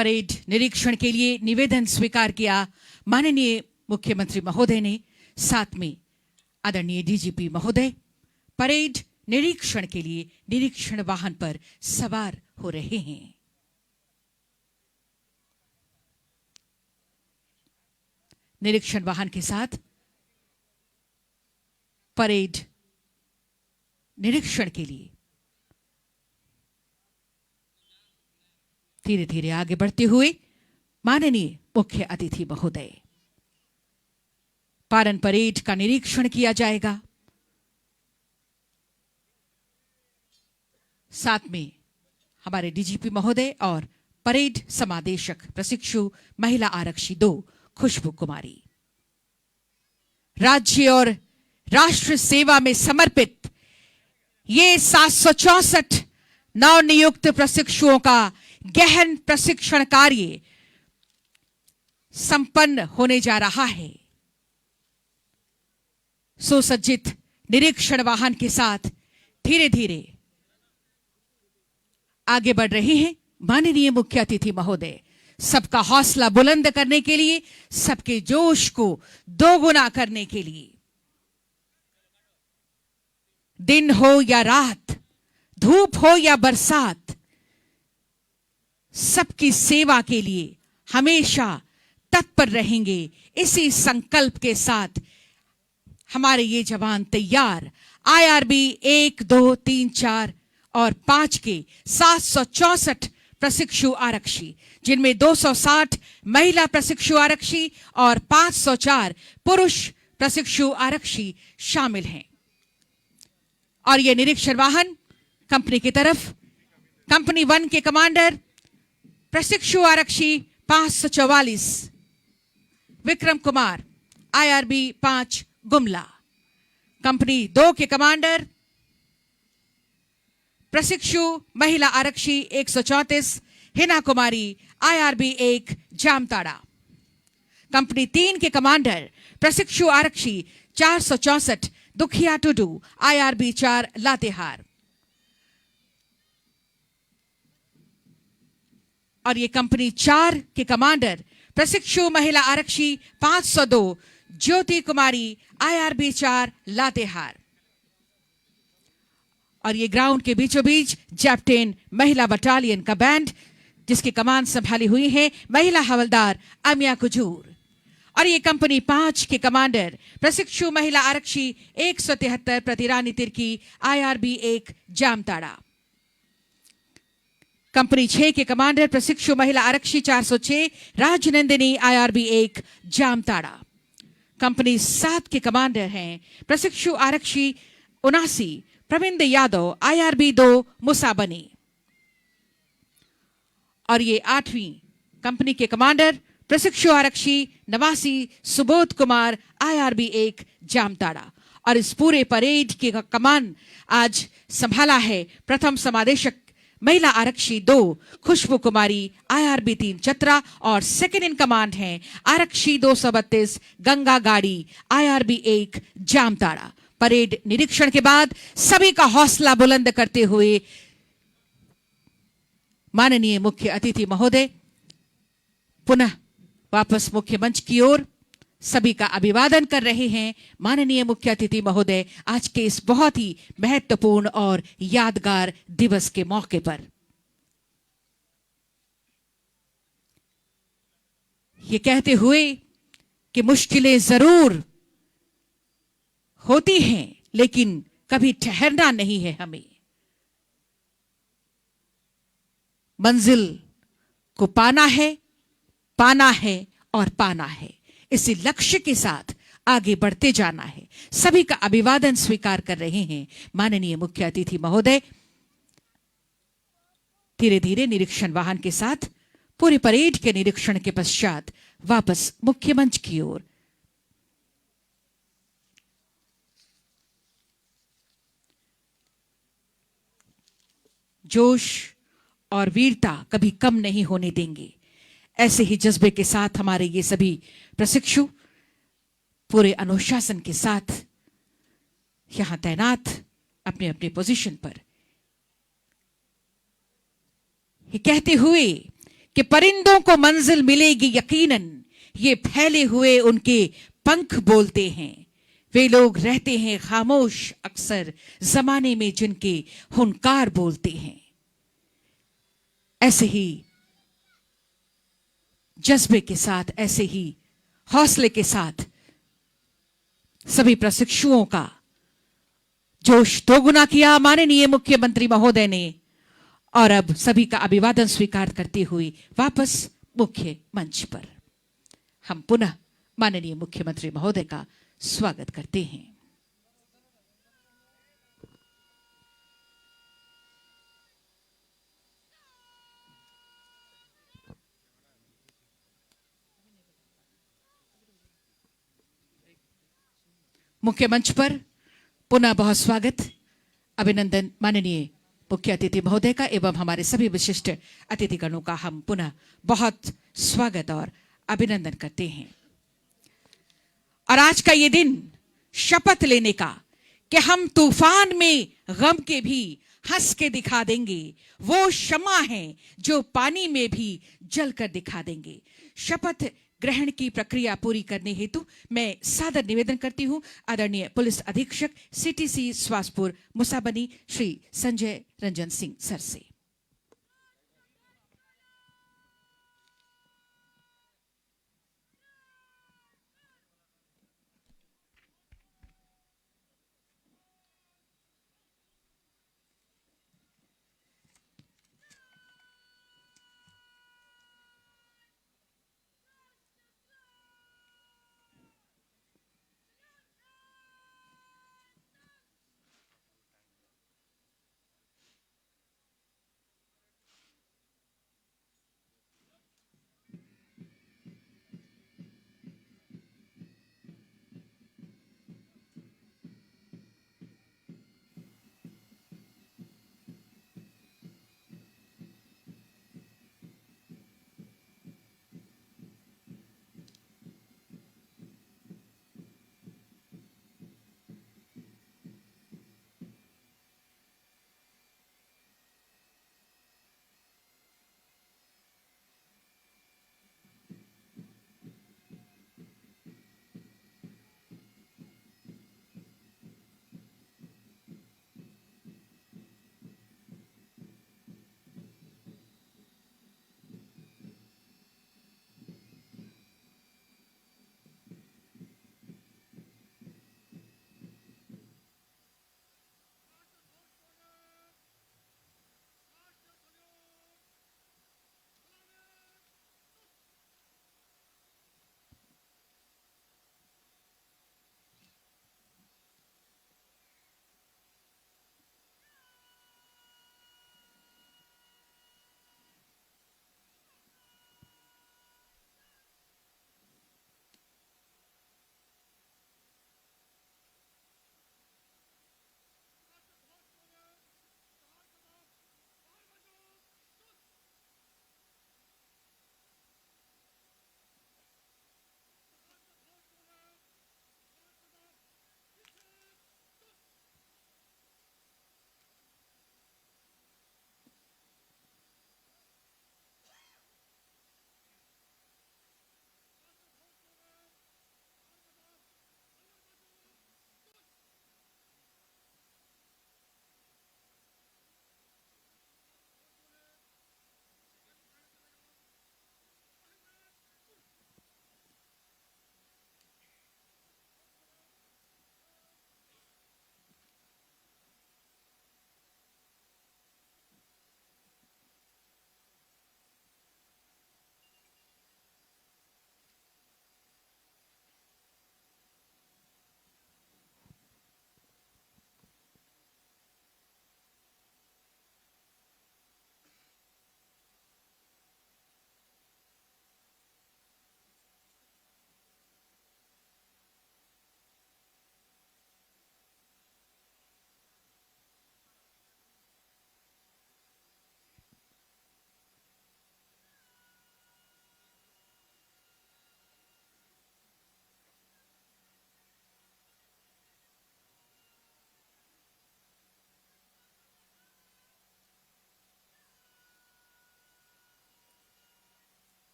Parade निरीक्षण के लिए निवेदन स्वीकार किया माननीय मुख्यमंत्री महोदय ने। साथ में आदरणीय डीजीपी महोदय परेड निरीक्षण के लिए निरीक्षण वाहन पर सवार हो रहे हैं। निरीक्षण वाहन के साथ परेड निरीक्षण के लिए धीरे धीरे आगे बढ़ते हुए माननीय मुख्य अतिथि महोदय पारण परेड का निरीक्षण किया जाएगा। साथ में हमारे डीजीपी महोदय और परेड समादेशक प्रशिक्षु महिला आरक्षी 2 खुशबू कुमारी राज्य और राष्ट्र सेवा में समर्पित ये 764 नवनियुक्त प्रशिक्षुओं का गहन प्रशिक्षण कार्य संपन्न होने जा रहा है। सुसज्जित निरीक्षण वाहन के साथ धीरे धीरे आगे बढ़ रहे हैं माननीय मुख्य अतिथि महोदय। सबका हौसला बुलंद करने के लिए, सबके जोश को दोगुना करने के लिए, दिन हो या रात, धूप हो या बरसात, सबकी सेवा के लिए हमेशा तत्पर रहेंगे। इसी संकल्प के साथ हमारे ये जवान तैयार IRB 1, 2, 3, 4 और 5 के 764 प्रशिक्षु आरक्षी, जिनमें 260 महिला प्रशिक्षु आरक्षी और 504 पुरुष प्रशिक्षु आरक्षी शामिल हैं। और यह निरीक्षण वाहन कंपनी की तरफ कंपनी 1 के कमांडर प्रशिक्षु आरक्षी 544 विक्रम कुमार IRB 5 गुमला, कंपनी 2 के कमांडर प्रशिक्षु महिला आरक्षी 134 हिना कुमारी IRB 1 जामताड़ा, कंपनी 3 के कमांडर प्रशिक्षु आरक्षी 464 दुखिया टुडू IRB 4 लातेहार। और ये कंपनी 4 के कमांडर प्रशिक्षु महिला आरक्षी 502 ज्योति कुमारी IRB 4 लातेहार। और ये ग्राउंड के बीचों बीच जैप्टेन महिला बटालियन का बैंड, जिसकी कमान संभाली हुई है महिला हवलदार अमिया कुजूर। और ये कंपनी 5 के कमांडर प्रशिक्षु महिला आरक्षी 173 प्रतिरानी तिर्की IRB 1 जामताड़ा, कंपनी 6 के कमांडर प्रशिक्षु महिला आरक्षी 406 राजनंदिनी IRB 1 जामताड़ा, कंपनी 7 के कमांडर हैं प्रशिक्षु आरक्षी 79 प्रविंद यादव IRB 2 मुसाबनी। और ये 8वीं कंपनी के कमांडर प्रशिक्षु आरक्षी 89 सुबोध कुमार IRB 1 जामताड़ा। और इस पूरे परेड की कमान आज संभाला है प्रथम समादेशक महिला आरक्षी 2 खुशबू कुमारी IRB 3 चतरा। और सेकंड इन कमांड हैं आरक्षी 232 गंगा गाड़ी IRB 1 जामताड़ा। परेड निरीक्षण के बाद सभी का हौसला बुलंद करते हुए माननीय मुख्य अतिथि महोदय पुनः वापस मुख्य मंच की ओर सभी का अभिवादन कर रहे हैं। माननीय मुख्य अतिथि महोदय आज के इस बहुत ही महत्वपूर्ण और यादगार दिवस के मौके पर ये कहते हुए कि मुश्किलें जरूर होती हैं, लेकिन कभी ठहरना नहीं है। हमें मंजिल को पाना है और पाना है। इसी लक्ष्य के साथ आगे बढ़ते जाना है। सभी का अभिवादन स्वीकार कर रहे हैं माननीय मुख्य अतिथि महोदय। धीरे धीरे निरीक्षण वाहन के साथ पूरे परेड के निरीक्षण के पश्चात वापस मुख्य मंच की ओर। जोश और वीरता कभी कम नहीं होने देंगे। ऐसे ही जज्बे के साथ हमारे ये सभी प्रशिक्षु पूरे अनुशासन के साथ यहां तैनात अपने अपने पोजीशन पर, ये कहते हुए कि परिंदों को मंजिल मिलेगी यकीनन, ये फैले हुए उनके पंख बोलते हैं। वे लोग रहते हैं खामोश अक्सर जमाने में जिनके हुनकार बोलते हैं। ऐसे ही जज्बे के साथ, ऐसे ही हौसले के साथ सभी प्रशिक्षुओं का जोश दोगुना किया माननीय मुख्यमंत्री महोदय ने, और अब सभी का अभिवादन स्वीकार करते हुए वापस मुख्य मंच पर हम पुनः माननीय मुख्यमंत्री महोदय का स्वागत करते हैं। मुख्य मंच पर पुनः बहुत स्वागत, अभिनंदन माननीय मुख्य अतिथि महोदय का एवं हमारे सभी विशिष्ट अतिथिगणों का हम पुनः बहुत स्वागत और अभिनंदन करते हैं। और आज का ये दिन शपथ लेने का कि हम तूफान में गम के भी हंस के दिखा देंगे, वो शमा है जो पानी में भी जलकर दिखा देंगे। शपथ ग्रहण की प्रक्रिया पूरी करने हेतु मैं सादर निवेदन करती हूं आदरणीय पुलिस अधीक्षक सीटीसी स्वासपुर मुसाबनी श्री संजय रंजन सिंह सर से।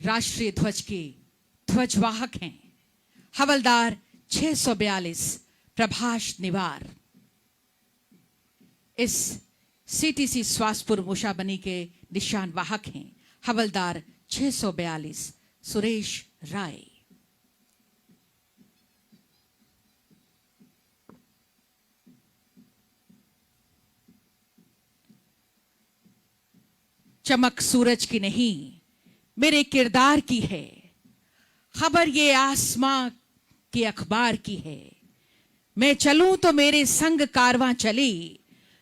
राष्ट्रीय ध्वज के ध्वजवाहक हैं हवलदार 642 प्रभाष निवार। इस सीटीसी स्वासपुर मूषाबनी के निशान वाहक हैं हवलदार 642 सुरेश राय। चमक सूरज की नहीं मेरे किरदार की है, खबर ये आसमां के अखबार की है। मैं चलूं तो मेरे संग कारवां चले,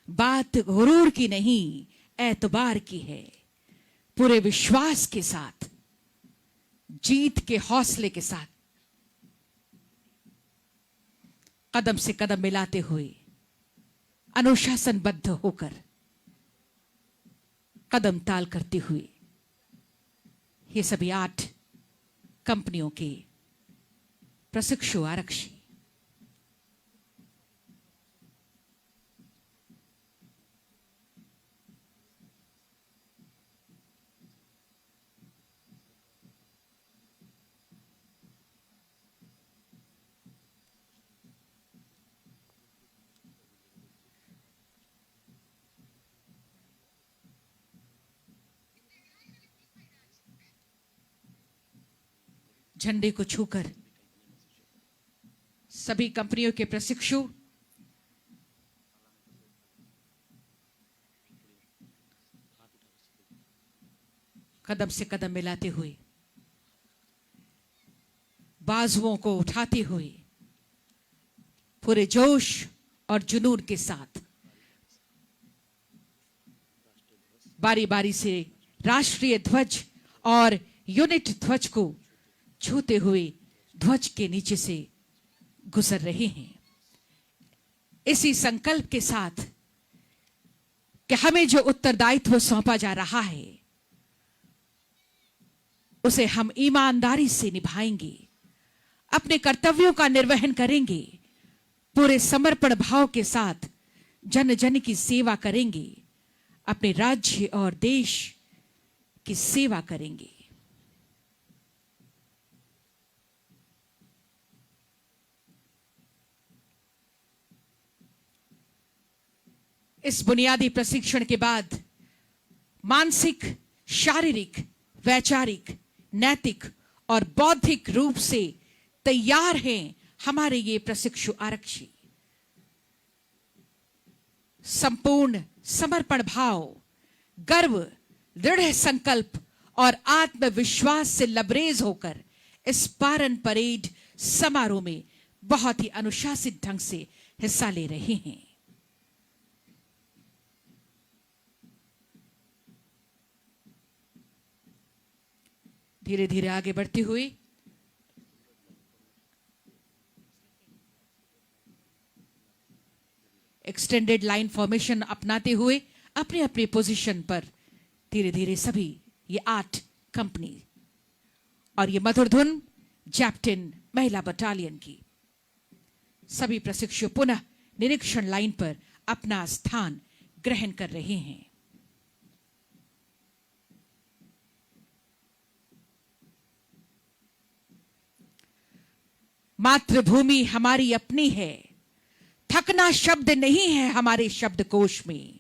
बात गुरूर की नहीं एतबार की है। पूरे विश्वास के साथ, जीत के हौसले के साथ कदम से कदम मिलाते हुए, अनुशासनबद्ध होकर कदम ताल करते हुए ये सभी 8 कंपनियों के प्रशिक्षु आरक्षी झंडे को छूकर सभी कंपनियों के प्रशिक्षु कदम से कदम मिलाते हुए, बाजुओं को उठाते हुए, पूरे जोश और जुनून के साथ बारी बारी से राष्ट्रीय ध्वज और यूनिट ध्वज को छूते हुए ध्वज के नीचे से गुजर रहे हैं। इसी संकल्प के साथ कि हमें जो उत्तरदायित्व सौंपा जा रहा है उसे हम ईमानदारी से निभाएंगे, अपने कर्तव्यों का निर्वहन करेंगे, पूरे समर्पण भाव के साथ जन जन की सेवा करेंगे, अपने राज्य और देश की सेवा करेंगे। इस बुनियादी प्रशिक्षण के बाद मानसिक, शारीरिक, वैचारिक, नैतिक और बौद्धिक रूप से तैयार हैं हमारे ये प्रशिक्षु आरक्षी। संपूर्ण समर्पण भाव, गर्व, दृढ़ संकल्प और आत्मविश्वास से लबरेज होकर इस पारन परेड समारोह में बहुत ही अनुशासित ढंग से हिस्सा ले रहे हैं। धीरे धीरे आगे बढ़ते हुए एक्सटेंडेड लाइन फॉर्मेशन अपनाते हुए अपने अपने पोजीशन पर धीरे धीरे सभी ये 8 कंपनी और ये मधुर धुन जैप्टन महिला बटालियन की सभी प्रशिक्षु पुनः निरीक्षण लाइन पर अपना स्थान ग्रहण कर रहे हैं। मातृभूमि हमारी अपनी है, थकना शब्द नहीं है हमारे शब्दकोश में।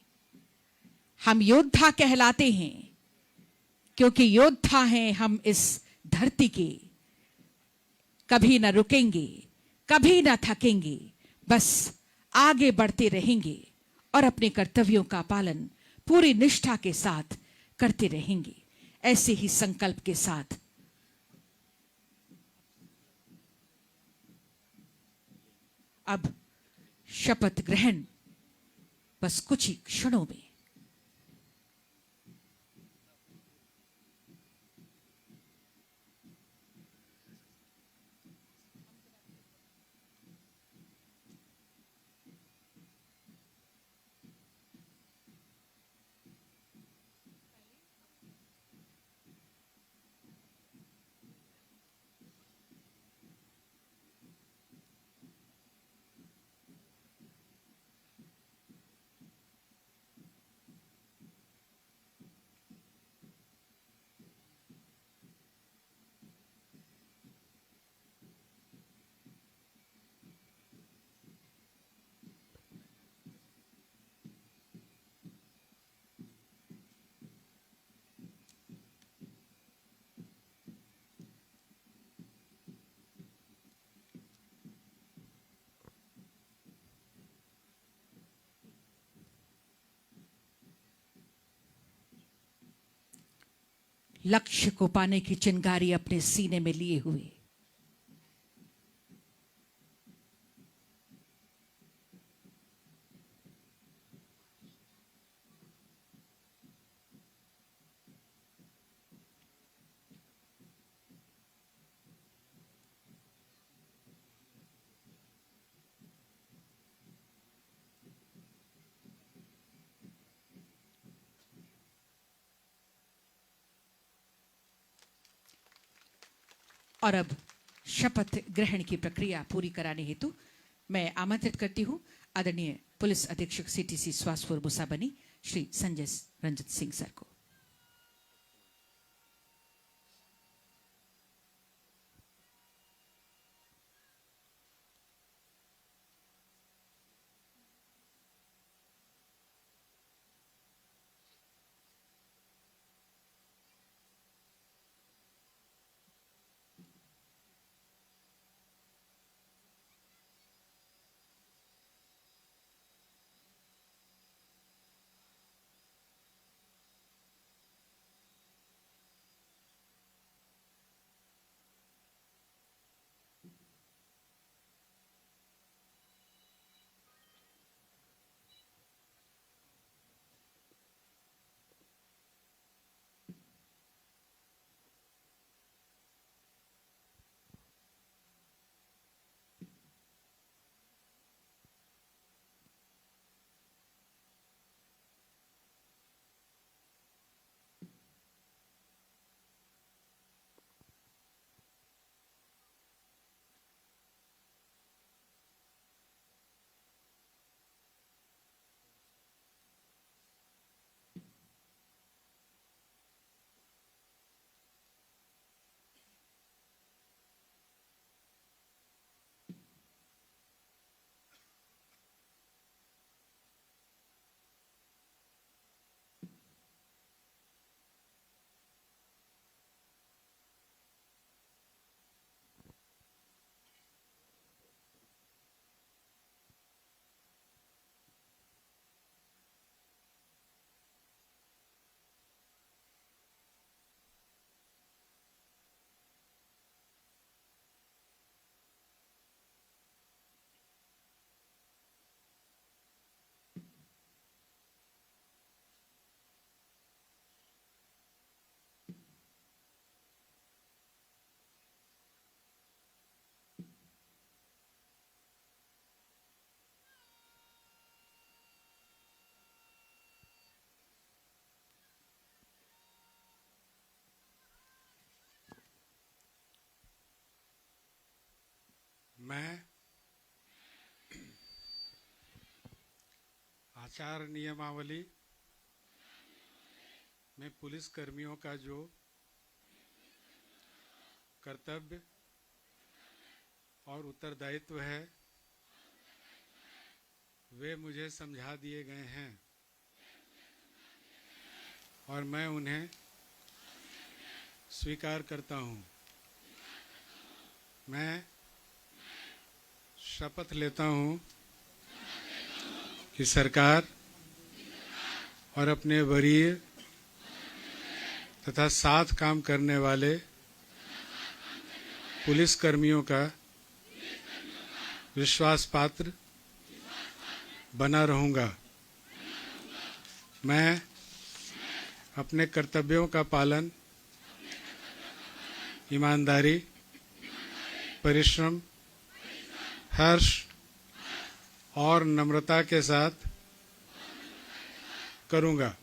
हम योद्धा कहलाते हैं क्योंकि योद्धा हैं हम इस धरती के। कभी ना रुकेंगे, कभी ना थकेंगे, बस आगे बढ़ते रहेंगे और अपने कर्तव्यों का पालन पूरी निष्ठा के साथ करते रहेंगे। ऐसे ही संकल्प के साथ अब शपथ ग्रहण बस कुछ ही क्षणों में। लक्ष्य को पाने की चिंगारी अपने सीने में लिए हुए। और अब शपथ ग्रहण की प्रक्रिया पूरी कराने हेतु मैं आमंत्रित करती हूं आदरणीय पुलिस अधीक्षक सीटीसी स्वासपुर मुसाबनी श्री संजय रंजित सिंह सर को। मैं आचार नियमावली में पुलिस कर्मियों का जो कर्तव्य और उत्तरदायित्व है वे मुझे समझा दिए गए हैं और मैं उन्हें स्वीकार करता हूँ। मैं शपथ लेता हूँ कि सरकार और अपने वरीय तथा साथ काम करने वाले पुलिस कर्मियों का विश्वास पात्र बना रहूँगा। मैं अपने कर्तव्यों का पालन ईमानदारी, परिश्रम, हर्ष और नम्रता के साथ करूँगा।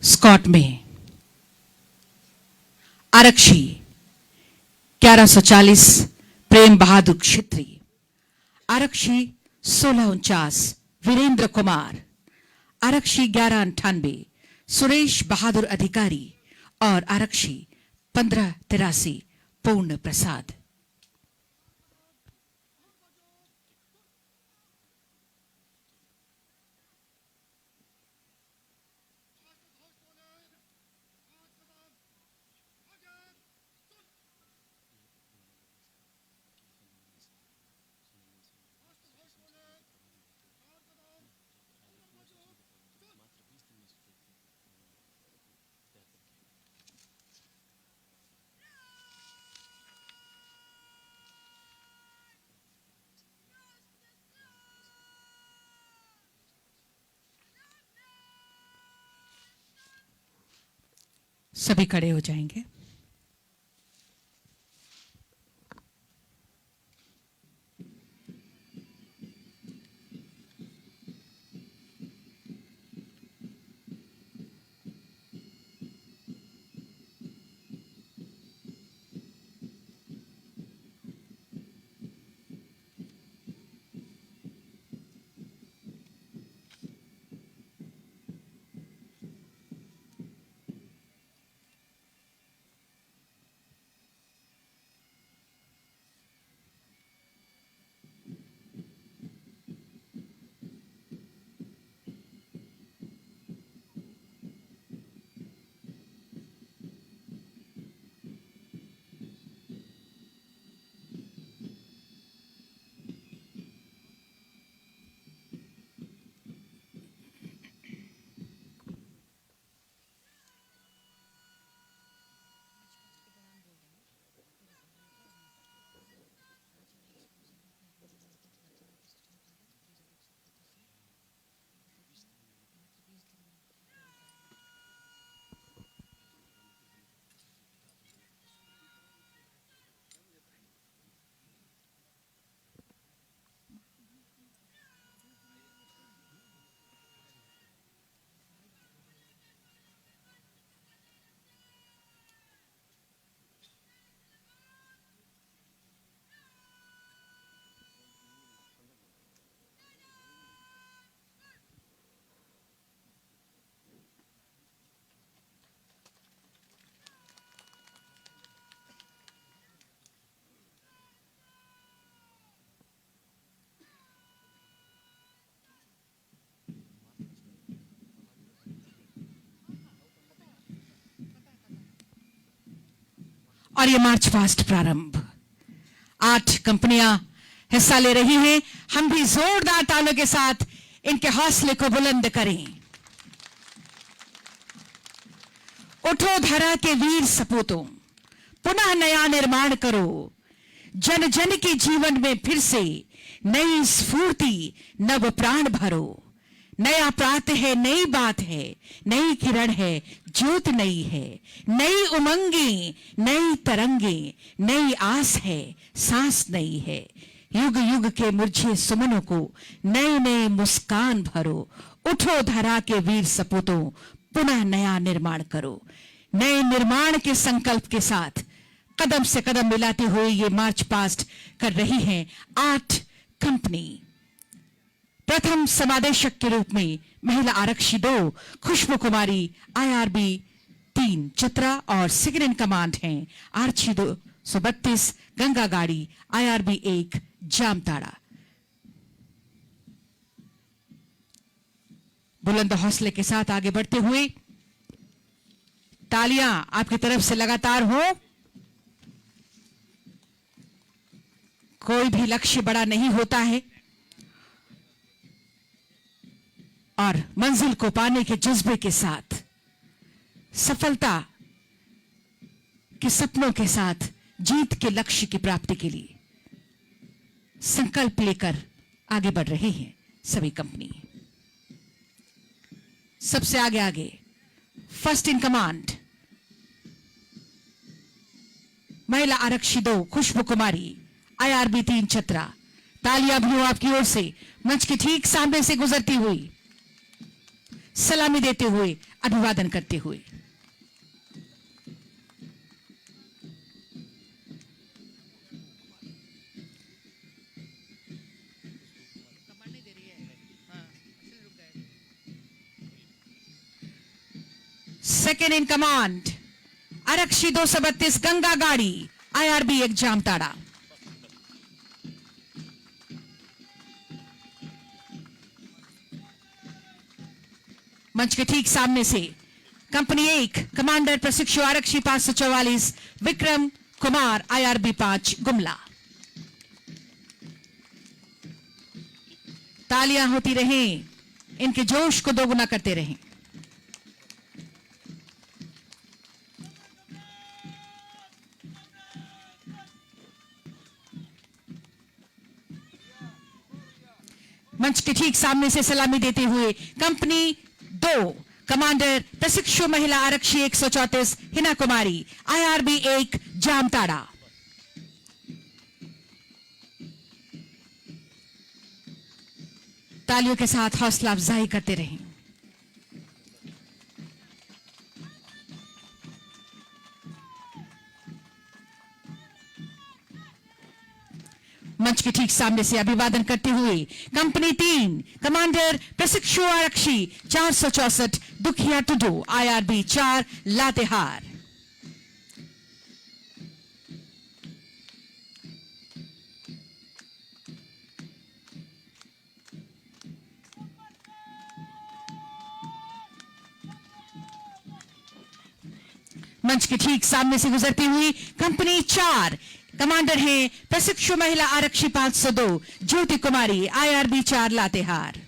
स्कॉट में आरक्षी 1140 प्रेम बहादुर क्षेत्री, आरक्षी 1649 वीरेंद्र कुमार, आरक्षी 1198 सुरेश बहादुर अधिकारी और आरक्षी 1583 पूर्ण प्रसाद। सभी खड़े हो जाएंगे। और ये मार्च पास्ट प्रारंभ, 8 कंपनियां हिस्सा ले रही हैं। हम भी जोरदार तालों के साथ इनके हौसले को बुलंद करें। उठो धरा के वीर सपूतों, पुनः नया निर्माण करो। जन जन के जीवन में फिर से नई स्फूर्ति, नव प्राण भरो। नया प्रात है, नई बात है, नई किरण है, ज्योत नई है, नई उमंगे, नई तरंगे, नई आस है, सांस नई है। युग युग के मुरझे सुमनों को नए नए मुस्कान भरो। उठो धरा के वीर सपूतों, पुनः नया निर्माण करो। नए निर्माण के संकल्प के साथ कदम से कदम मिलाते हुए ये मार्च पास्ट कर रही हैं 8 कंपनी। प्रथम समादेशक के रूप में महिला आरक्षी 2 खुशबू कुमारी IRB 3 चतरा और सेकंड इन कमांड हैं आरक्षी 232 गंगा गाड़ी IRB 1 जामताड़ा। बुलंद हौसले के साथ आगे बढ़ते हुए तालियां आपकी तरफ से लगातार हो। कोई भी लक्ष्य बड़ा नहीं होता है और मंजिल को पाने के जज्बे के साथ, सफलता के सपनों के साथ, जीत के लक्ष्य की प्राप्ति के लिए संकल्प लेकर आगे बढ़ रही हैं सभी कंपनी। सबसे आगे आगे फर्स्ट इन कमांड महिला आरक्षी 2 खुशबू कुमारी IRB 3 चतरा। तालियां भी हो आपकी ओर से। मंच के ठीक सामने से गुजरती हुई, सलामी देते हुए, अभिवादन करते हुए। सेकेंड इन कमांड आरक्षी 232 गंगा गाड़ी IRB 1 जामताड़ा। मंच के ठीक सामने से कंपनी 1 कमांडर प्रशिक्षु आरक्षी 544 विक्रम कुमार IRB 5 गुमला। तालियां होती रहें, इनके जोश को दोगुना करते रहें। मंच के ठीक सामने से सलामी देते हुए कंपनी 2 कमांडर प्रशिक्षु महिला आरक्षी 134 हिना कुमारी IRB 1 जामताड़ा। तालियों के साथ हौसला अफजाई करते रहें। मंच के ठीक सामने से अभिवादन करते हुए कंपनी 3 कमांडर प्रशिक्षु आरक्षी 464 दुखिया टुडू IRB 4 लातेहार। मंच के ठीक सामने से गुजरती हुई कंपनी 4 कमांडर हैं प्रशिक्षु महिला आरक्षी 502 ज्योति कुमारी IRB 4 लातेहार।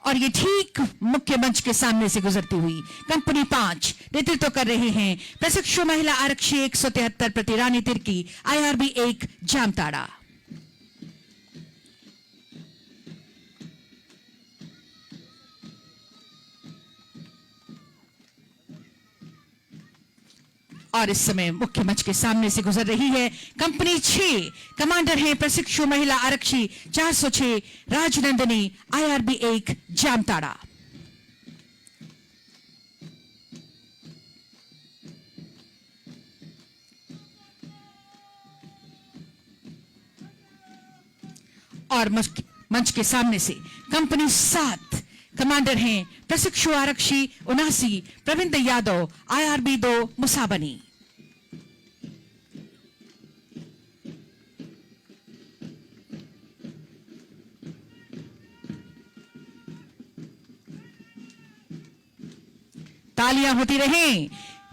और ये ठीक मुख्य मंच के सामने से गुजरती हुई कंपनी 5 नेतृत्व कर रहे हैं प्रशिक्षु महिला आरक्षी 173 प्रति रानी तिर्की IRB 1 जामताड़ा। और इस समय मुख्य मंच के सामने से गुजर रही है कंपनी 6 कमांडर हैं प्रशिक्षु महिला आरक्षी 406 राजनंदिनी IRB 1 जामताड़ा। और मंच के सामने से कंपनी 7 कमांडर हैं प्रशिक्षु आरक्षी 79 प्रविंद यादव IRB 2 मुसाबनी। तालियां होती रहें।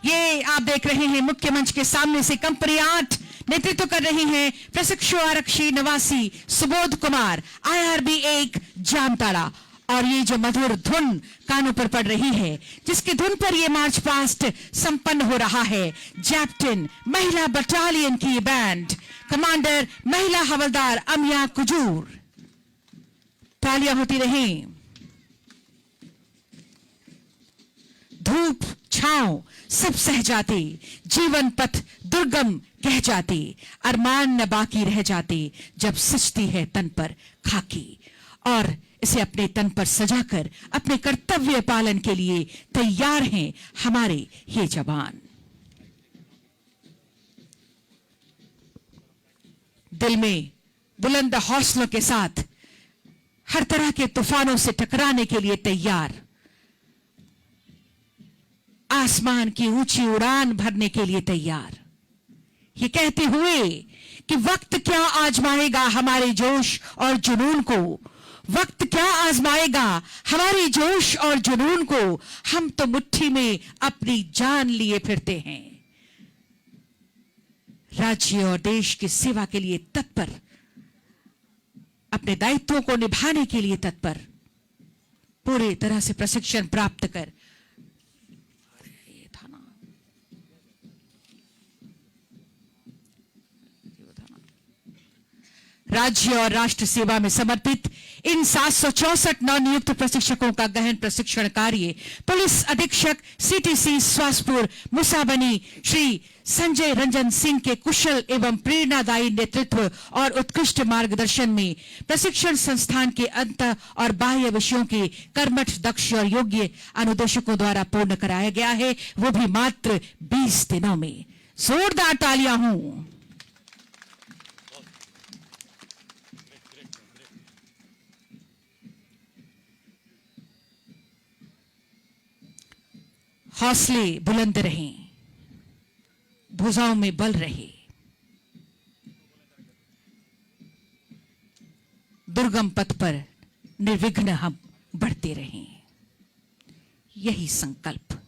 ये आप देख रहे हैं मुख्य मंच के सामने से कंपनी 8 नेतृत्व कर रही हैं प्रशिक्षु आरक्षी 89 सुबोध कुमार IRB 1 जामताड़ा। और ये जो मधुर धुन कानों पर पड़ रही है, जिसकी धुन पर ये मार्च पास्ट संपन्न हो रहा है, जैप्टन महिला बटालियन की बैंड कमांडर महिला हवलदार अमिया कुजूर। तालियां होती रहें। धूप छांव सब सह जाते, जीवन पथ दुर्गम कह जाते, अरमान न बाकी रह जाते जब सजती है तन पर खाकी। और इसे अपने तन पर सजाकर अपने कर्तव्य पालन के लिए तैयार हैं हमारे ये जवान। दिल में बुलंद हौसलों के साथ हर तरह के तूफानों से टकराने के लिए तैयार, आसमान की ऊंची उड़ान भरने के लिए तैयार, ये कहते हुए कि वक्त क्या आजमाएगा हमारे जोश और जुनून को, वक्त क्या आजमाएगा हमारे जोश और जुनून को, हम तो मुट्ठी में अपनी जान लिए फिरते हैं। राज्य और देश की सेवा के लिए तत्पर, अपने दायित्वों को निभाने के लिए तत्पर, पूरी तरह से प्रशिक्षण प्राप्त कर राज्य और राष्ट्र सेवा में समर्पित इन 764 नवनियुक्त प्रशिक्षकों का गहन प्रशिक्षण कार्य पुलिस अधीक्षक CTC स्वासपुर मुसाबनी श्री संजय रंजन सिंह के कुशल एवं प्रेरणादायी नेतृत्व और उत्कृष्ट मार्गदर्शन में प्रशिक्षण संस्थान के अंत और बाह्य विषयों के कर्मठ, दक्ष और योग्य अनुदेशकों द्वारा पूर्ण कराया गया है, वो भी मात्र 20 दिनों में। जोरदार तालियां हों। हौसले बुलंद रहें, भुजाओं में बल रहे, दुर्गम पथ पर निर्विघ्न हम बढ़ते रहें, यही संकल्प।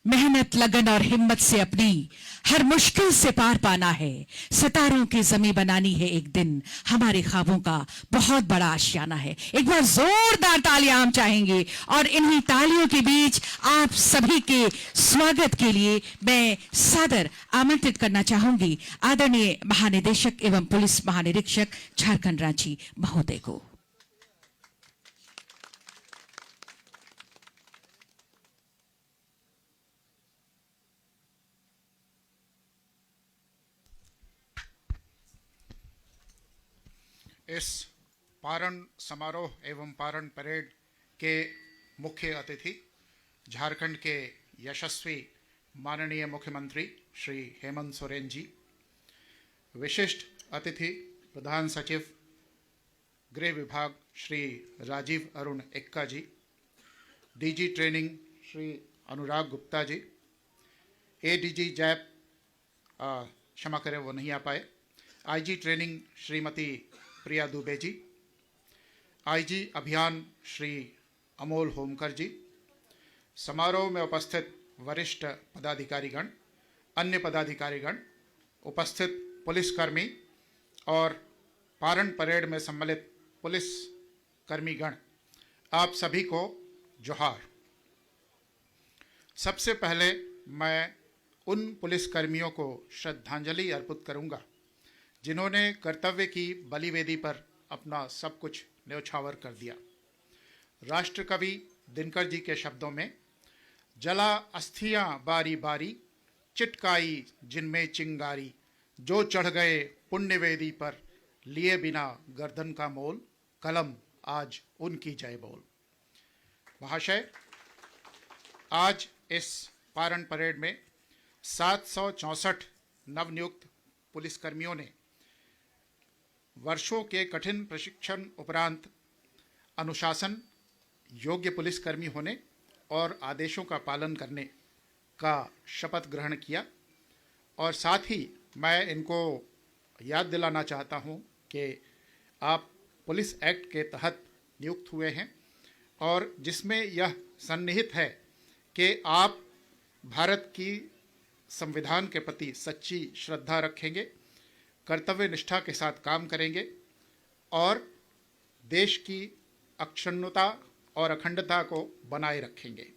मेहनत, लगन और हिम्मत से अपनी हर मुश्किल से पार पाना है, सितारों की जमी बनानी है एक दिन, हमारे ख्वाबों का बहुत बड़ा आशियाना है। एक बार जोरदार तालियां हम चाहेंगे और इन्हीं तालियों के बीच आप सभी के स्वागत के लिए मैं सादर आमंत्रित करना चाहूंगी आदरणीय महानिदेशक एवं पुलिस महानिरीक्षक झारखंड रांची महोदय को। इस पारण समारोह एवं पारण परेड के मुख्य अतिथि झारखंड के यशस्वी माननीय मुख्यमंत्री श्री हेमंत सोरेन जी, विशिष्ट अतिथि प्रधान सचिव गृह विभाग श्री राजीव अरुण एक्का जी, DG training Shri Anurag Gupta ji, ADG JAP क्षमा करें वो नहीं आ पाए, आईजी ट्रेनिंग श्रीमती प्रिया दुबे जी, आईजी अभियान श्री अमोल होमकर जी, समारोह में उपस्थित वरिष्ठ पदाधिकारीगण, अन्य पदाधिकारीगण, उपस्थित पुलिसकर्मी और पारण परेड में सम्मिलित पुलिस कर्मीगण, आप सभी को जोहार। सबसे पहले मैं उन पुलिसकर्मियों को श्रद्धांजलि अर्पित करूंगा जिन्होंने कर्तव्य की बलिवेदी पर अपना सब कुछ न्यौछावर कर दिया। राष्ट्रकवि दिनकर जी के शब्दों में, जला अस्थियां बारी बारी, चिटकाई जिनमें चिंगारी, जो चढ़ गए पुण्यवेदी पर, लिए बिना गर्दन का मोल, कलम आज उनकी जय बोल। महाशय, आज इस पारण परेड में 764 नवनियुक्त पुलिसकर्मियों ने वर्षों के कठिन प्रशिक्षण उपरांत अनुशासन, योग्य पुलिसकर्मी होने और आदेशों का पालन करने का शपथ ग्रहण किया। और साथ ही मैं इनको याद दिलाना चाहता हूं कि आप पुलिस एक्ट के तहत नियुक्त हुए हैं और जिसमें यह सन्निहित है कि आप भारत की संविधान के प्रति सच्ची श्रद्धा रखेंगे, कर्तव्य निष्ठा के साथ काम करेंगे और देश की अक्षुण्णता और अखंडता को बनाए रखेंगे।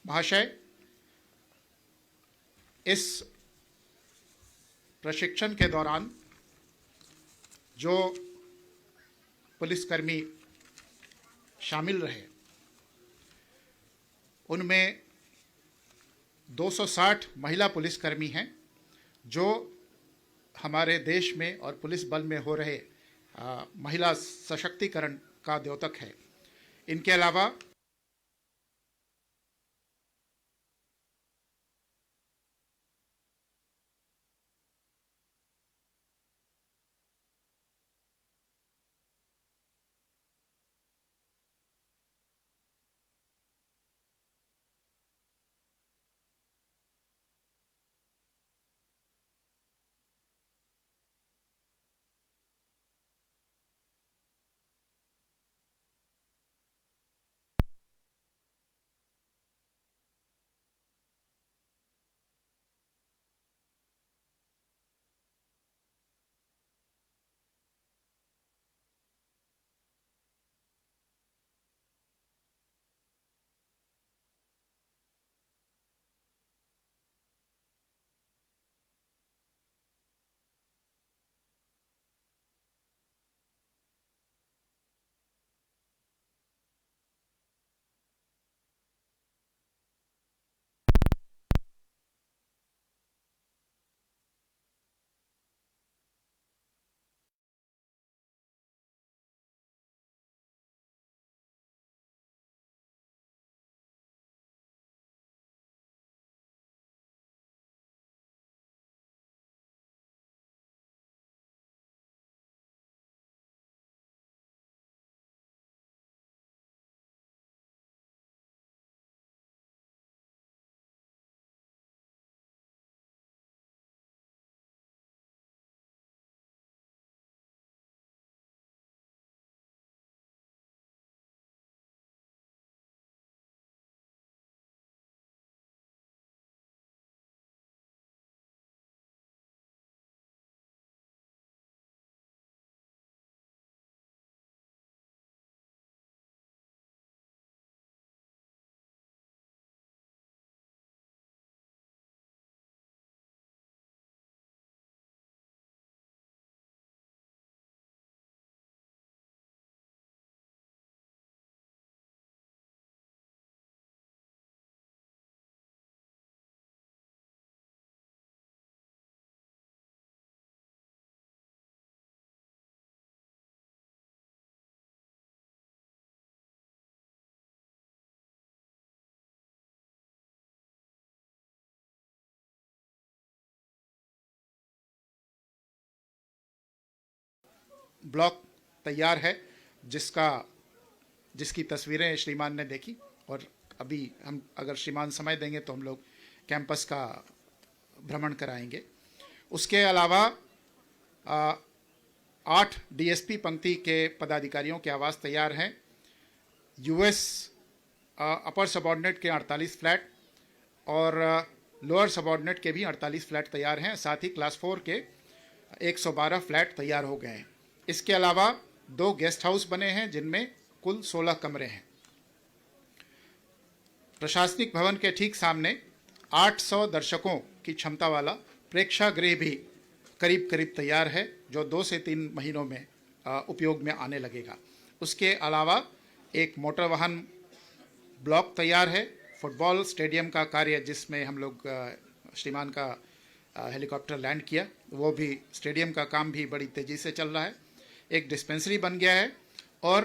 महाशय, इस प्रशिक्षण के दौरान जो पुलिसकर्मी शामिल रहे उनमें 260 महिला पुलिसकर्मी हैं जो हमारे देश में और पुलिस बल में हो रहे महिला सशक्तिकरण का द्योतक है। इनके अलावा ब्लॉक तैयार है जिसकी तस्वीरें श्रीमान ने देखी और अभी हम अगर श्रीमान समय देंगे तो हम लोग कैंपस का भ्रमण कराएंगे। उसके अलावा 8 डीएसपी पंक्ति के पदाधिकारियों के आवास तैयार हैं। यूएस अपर सबऑर्डिनेट के 48 फ्लैट और लोअर सबऑर्डिनेट के भी 48 फ्लैट तैयार हैं। साथ ही क्लास 4 के 112 फ्लैट तैयार हो गए हैं। इसके अलावा 2 गेस्ट हाउस बने हैं जिनमें कुल 16 कमरे हैं। प्रशासनिक भवन के ठीक सामने 800 दर्शकों की क्षमता वाला प्रेक्षागृह भी करीब करीब तैयार है जो 2 से 3 महीनों में उपयोग में आने लगेगा। उसके अलावा एक मोटर वाहन ब्लॉक तैयार है। फुटबॉल स्टेडियम का कार्य जिसमें हम लोग श्रीमान का हेलीकॉप्टर लैंड किया, वो भी स्टेडियम का काम भी बड़ी तेज़ी से चल रहा है। एक डिस्पेंसरी बन गया है और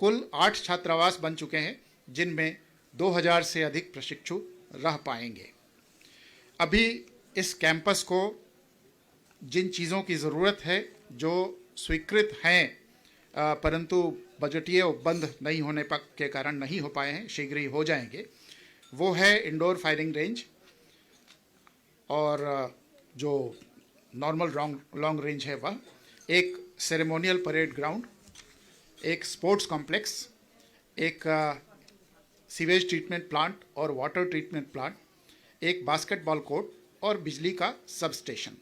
कुल 8 छात्रावास बन चुके हैं जिनमें 2000 से अधिक प्रशिक्षु रह पाएंगे। अभी इस कैंपस को जिन चीज़ों की ज़रूरत है जो स्वीकृत हैं परंतु बजटीय उपबंध नहीं होने के कारण नहीं हो पाए हैं, शीघ्र ही हो जाएंगे, वो है इंडोर फायरिंग रेंज और जो नॉर्मल लॉन्ग रेंज है वह, एक सेरेमोनियल परेड ग्राउंड, एक स्पोर्ट्स कॉम्प्लेक्स, एक सीवेज ट्रीटमेंट प्लांट और वाटर ट्रीटमेंट प्लांट, एक बास्केटबॉल कोर्ट और बिजली का सब स्टेशन।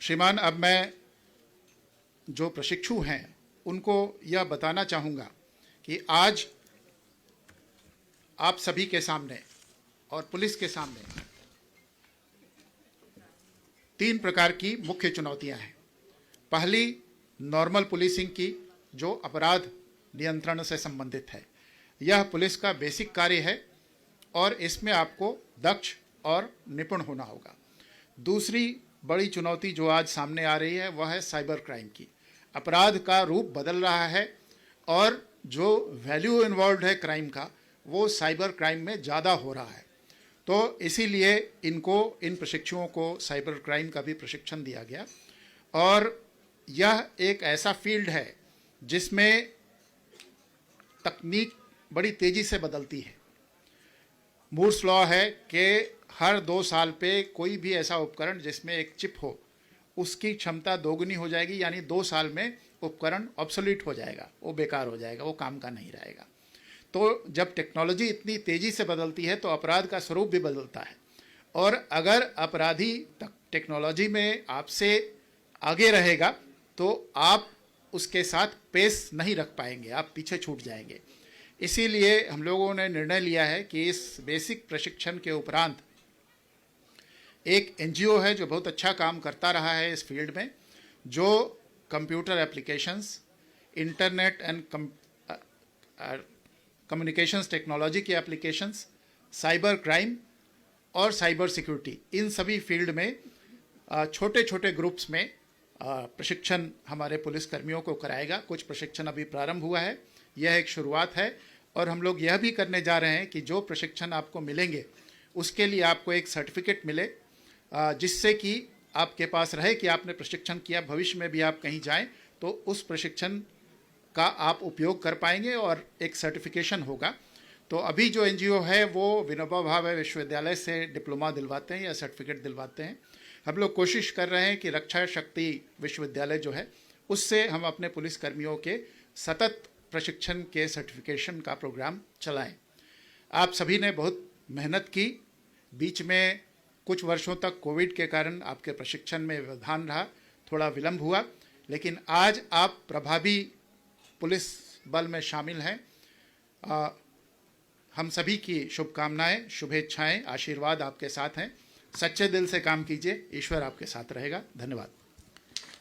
श्रीमान, अब मैं जो प्रशिक्षु हैं उनको यह बताना चाहूँगा कि आज आप सभी के सामने और पुलिस के सामने 3 प्रकार की मुख्य चुनौतियां हैं। पहली, नॉर्मल पुलिसिंग की, जो अपराध नियंत्रण से संबंधित है। यह पुलिस का बेसिक कार्य है और इसमें आपको दक्ष और निपुण होना होगा। दूसरी बड़ी चुनौती जो आज सामने आ रही है वह है साइबर क्राइम की। अपराध का रूप बदल रहा है और जो वैल्यू इन्वॉल्व है क्राइम का वो साइबर क्राइम में ज़्यादा हो रहा है। तो इसीलिए इन प्रशिक्षुओं को साइबर क्राइम का भी प्रशिक्षण दिया गया और यह एक ऐसा फील्ड है जिसमें तकनीक बड़ी तेज़ी से बदलती है। मूर्स लॉ है कि हर 2 साल पे कोई भी ऐसा उपकरण जिसमें एक चिप हो उसकी क्षमता दोगुनी हो जाएगी, यानी 2 साल में उपकरण ऑब्सोलीट हो जाएगा, वो बेकार हो जाएगा, वो काम का नहीं रहेगा। तो जब टेक्नोलॉजी इतनी तेज़ी से बदलती है तो अपराध का स्वरूप भी बदलता है और अगर अपराधी टेक्नोलॉजी में आपसे आगे रहेगा तो आप उसके साथ पेस नहीं रख पाएंगे, आप पीछे छूट जाएंगे। इसीलिए हम लोगों ने निर्णय लिया है कि इस बेसिक प्रशिक्षण के उपरांत एक एनजीओ है जो बहुत अच्छा काम करता रहा है इस फील्ड में, जो computer applications, internet and communications technology के एप्लीकेशंस, साइबर क्राइम और साइबर सिक्योरिटी, इन सभी फील्ड में छोटे छोटे ग्रुप्स में प्रशिक्षण हमारे पुलिस कर्मियों को कराएगा। कुछ प्रशिक्षण अभी प्रारंभ हुआ है, यह एक शुरुआत है और हम लोग यह भी करने जा रहे हैं कि जो प्रशिक्षण आपको मिलेंगे उसके लिए आपको एक सर्टिफिकेट मिले जिससे कि आपके पास रहे कि आपने प्रशिक्षण किया, भविष्य में भी आप कहीं जाएं तो उस प्रशिक्षण का आप उपयोग कर पाएंगे और एक सर्टिफिकेशन होगा। तो अभी जो एनजीओ है वो विनोबा भावे विश्वविद्यालय से डिप्लोमा दिलवाते हैं या सर्टिफिकेट दिलवाते हैं। हम लोग कोशिश कर रहे हैं कि रक्षा शक्ति विश्वविद्यालय जो है उससे हम अपने पुलिस कर्मियों के सतत प्रशिक्षण के सर्टिफिकेशन का प्रोग्राम चलाएं। आप सभी ने बहुत मेहनत की, बीच में कुछ वर्षों तक कोविड के कारण आपके प्रशिक्षण में व्यवधान रहा, थोड़ा विलंब हुआ, लेकिन आज आप प्रभावी पुलिस बल में शामिल हैं। हम सभी की शुभकामनाएं, शुभेच्छाएं, आशीर्वाद आपके साथ हैं। सच्चे दिल से काम कीजिए, ईश्वर आपके साथ रहेगा। धन्यवाद।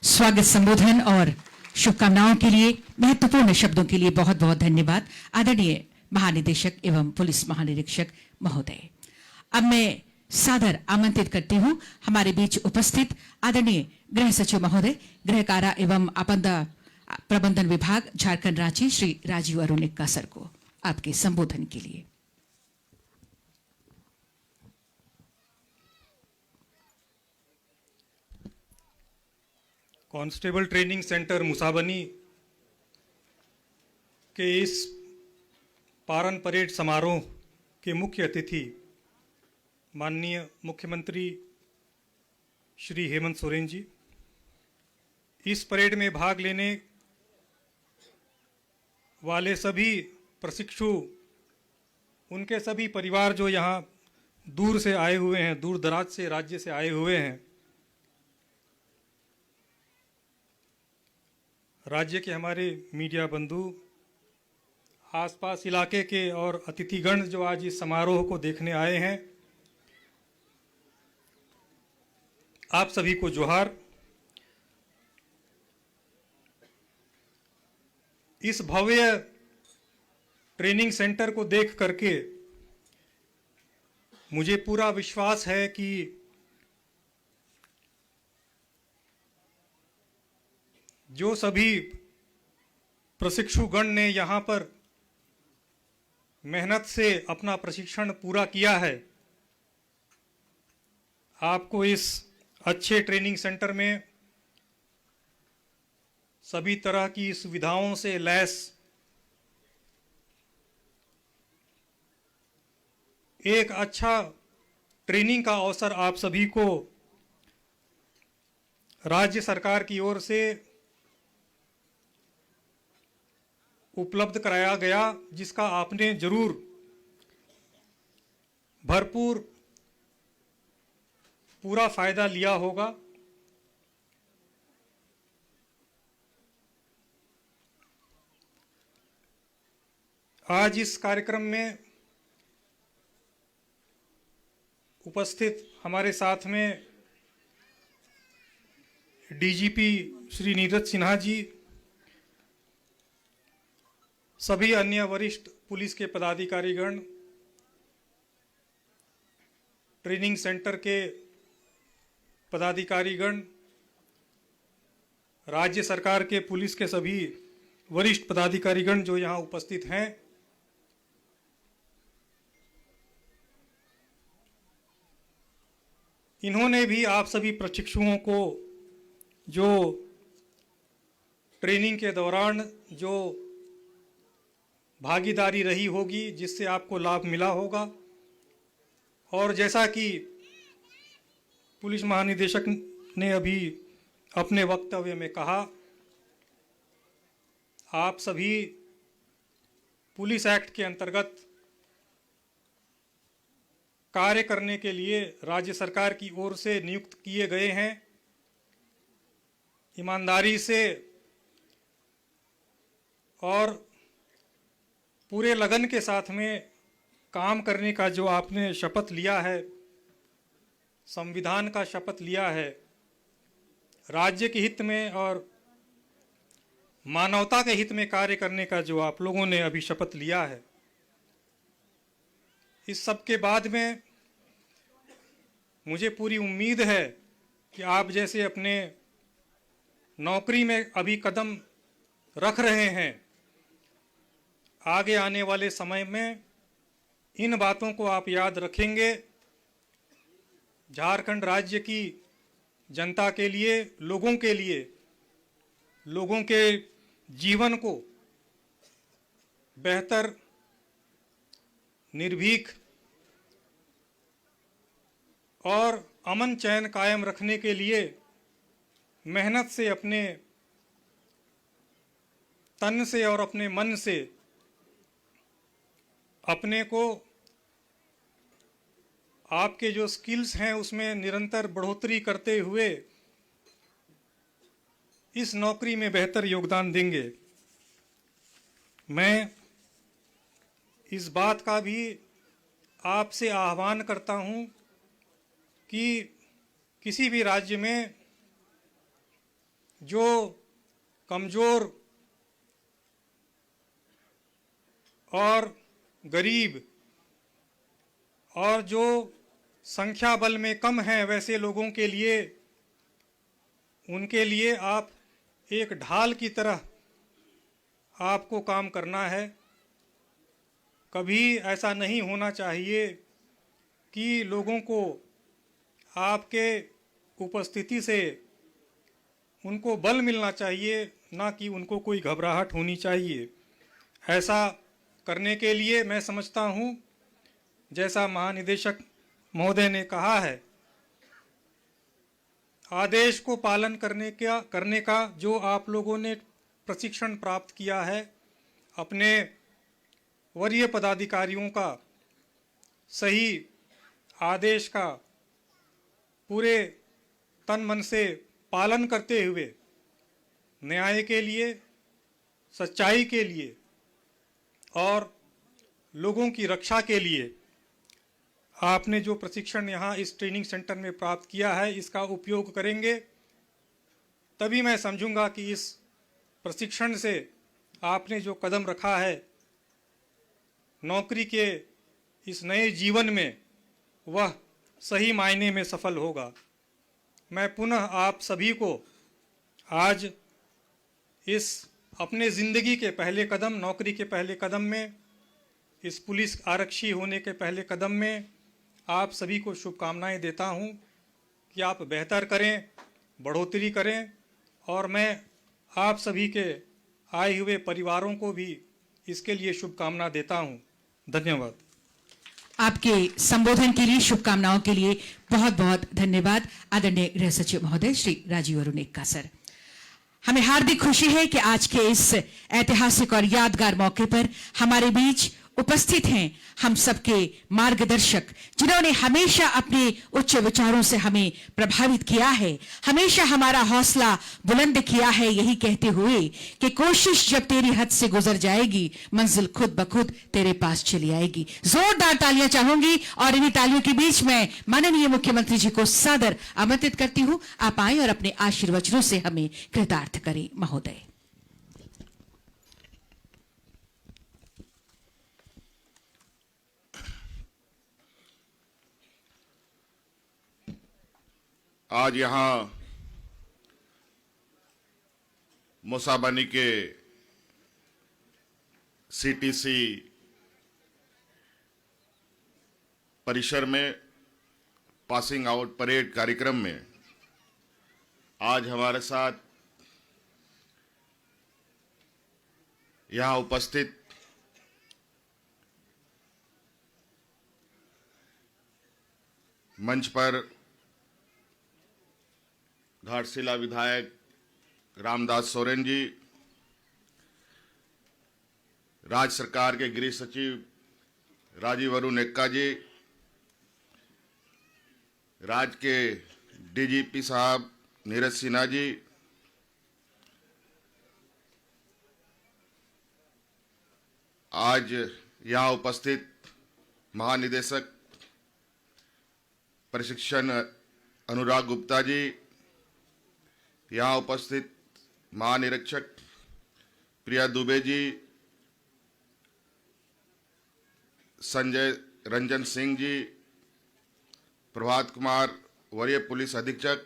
स्वागत संबोधन और शुभकामनाओं के लिए, महत्वपूर्ण शब्दों के लिए बहुत बहुत धन्यवाद आदरणीय महानिदेशक एवं पुलिस महानिरीक्षक महोदय। अब मैं सादर आमंत्रित करती हूं हमारे बीच उपस्थित आदरणीय गृह सचिव महोदय, गृह कारा एवं आपदा प्रबंधन विभाग झारखंड रांची श्री राजीव अरुण एक्का सर को आपके संबोधन के लिए। कांस्टेबल ट्रेनिंग सेंटर मुसाबनी के इस पारन परेड समारोह के मुख्य अतिथि माननीय मुख्यमंत्री श्री हेमंत सोरेन जी, इस परेड में भाग लेने वाले सभी प्रशिक्षु, उनके सभी परिवार जो यहाँ दूर से आए हुए हैं, दूर दराज से राज्य से आए हुए हैं, राज्य के हमारे मीडिया बंधु, आसपास इलाके के और अतिथिगण जो आज इस समारोह को देखने आए हैं, आप सभी को जोहार। इस भव्य ट्रेनिंग सेंटर को देख करके मुझे पूरा विश्वास है कि जो सभी प्रशिक्षुगण ने यहाँ पर मेहनत से अपना प्रशिक्षण पूरा किया है, आपको इस अच्छे ट्रेनिंग सेंटर में सभी तरह की सुविधाओं से लैस एक अच्छा ट्रेनिंग का अवसर आप सभी को राज्य सरकार की ओर से उपलब्ध कराया गया, जिसका आपने जरूर भरपूर पूरा फायदा लिया होगा। आज इस कार्यक्रम में उपस्थित हमारे साथ में डीजीपी श्री नीरज सिन्हा जी, सभी अन्य वरिष्ठ पुलिस के पदाधिकारीगण, ट्रेनिंग सेंटर के पदाधिकारीगण, राज्य सरकार के पुलिस के सभी वरिष्ठ पदाधिकारीगण जो यहाँ उपस्थित हैं, इन्होंने भी आप सभी प्रशिक्षुओं को जो ट्रेनिंग के दौरान जो भागीदारी रही होगी, जिससे आपको लाभ मिला होगा, और जैसा कि पुलिस महानिदेशक ने अभी अपने वक्तव्य में कहा, आप सभी पुलिस एक्ट के अंतर्गत कार्य करने के लिए राज्य सरकार की ओर से नियुक्त किए गए हैं। ईमानदारी से और पूरे लगन के साथ में काम करने का जो आपने शपथ लिया है, संविधान का शपथ लिया है, राज्य के हित में और मानवता के हित में कार्य करने का जो आप लोगों ने अभी शपथ लिया है, इस सब के बाद में मुझे पूरी उम्मीद है कि आप जैसे अपने नौकरी में अभी कदम रख रहे हैं, आगे आने वाले समय में इन बातों को आप याद रखेंगे। झारखंड राज्य की जनता के लिए, लोगों के लिए, लोगों के जीवन को बेहतर, निर्भीक और अमन चैन कायम रखने के लिए मेहनत से, अपने तन से और अपने मन से अपने को, आपके जो स्किल्स हैं उसमें निरंतर बढ़ोतरी करते हुए इस नौकरी में बेहतर योगदान देंगे। मैं इस बात का भी आपसे आह्वान करता हूं कि किसी भी राज्य में जो कमजोर और गरीब और जो संख्या बल में कम हैं, वैसे लोगों के लिए, उनके लिए आप एक ढाल की तरह आपको काम करना है। कभी ऐसा नहीं होना चाहिए कि लोगों को आपके उपस्थिति से उनको बल मिलना चाहिए, ना कि उनको कोई घबराहट होनी चाहिए। ऐसा करने के लिए मैं समझता हूँ, जैसा महानिदेशक महोदय ने कहा है, आदेश को पालन करने का जो आप लोगों ने प्रशिक्षण प्राप्त किया है, अपने वरीय पदाधिकारियों का सही आदेश का पूरे तन मन से पालन करते हुए न्याय के लिए, सच्चाई के लिए और लोगों की रक्षा के लिए आपने जो प्रशिक्षण यहाँ इस ट्रेनिंग सेंटर में प्राप्त किया है, इसका उपयोग करेंगे, तभी मैं समझूंगा कि इस प्रशिक्षण से आपने जो कदम रखा है नौकरी के इस नए जीवन में, वह सही मायने में सफल होगा। मैं पुनः आप सभी को आज इस अपने ज़िंदगी के पहले कदम, नौकरी के पहले कदम में, इस पुलिस आरक्षी होने के पहले कदम में आप सभी को शुभकामनाएं देता हूं कि आप बेहतर करें, बढ़ोतरी करें, और मैं आप सभी के आए हुए परिवारों को भी इसके लिए शुभकामना देता हूं। धन्यवाद। आपके संबोधन के लिए, शुभकामनाओं के लिए बहुत बहुत धन्यवाद आदरणीय गृह सचिव महोदय श्री राजीव अरुण एक्का सर। हमें हार्दिक खुशी है कि आज के इस ऐतिहासिक और यादगार मौके पर हमारे बीच उपस्थित हैं हम सबके मार्गदर्शक, जिन्होंने हमेशा अपने उच्च विचारों से हमें प्रभावित किया है, हमेशा हमारा हौसला बुलंद किया है, यही कहते हुए कि कोशिश जब तेरी हद से गुजर जाएगी, मंजिल खुद ब खुद तेरे पास चली आएगी। जोरदार तालियां चाहूंगी और इन्हीं तालियों के बीच में माननीय मुख्यमंत्री जी को सादर आमंत्रित करती हूं। आप आए और अपने आशीर्वचनों से हमें कृतार्थ करें महोदय। आज यहाँ मूसाबनी के सीटीसी परिसर में पासिंग आउट परेड कार्यक्रम में आज हमारे साथ यहाँ उपस्थित मंच पर घाटशिला विधायक रामदास सोरेन जी, राज्य सरकार के गृह सचिव राजीव अरुण एक्का जी, राज्य के डीजीपी साहब नीरज सिन्हा जी, आज यहाँ उपस्थित महानिदेशक प्रशिक्षण अनुराग गुप्ता जी, यहाँ उपस्थित महानिरीक्षक प्रिया दुबे जी, संजय रंजन सिंह जी, प्रभात कुमार वरीय पुलिस अधीक्षक,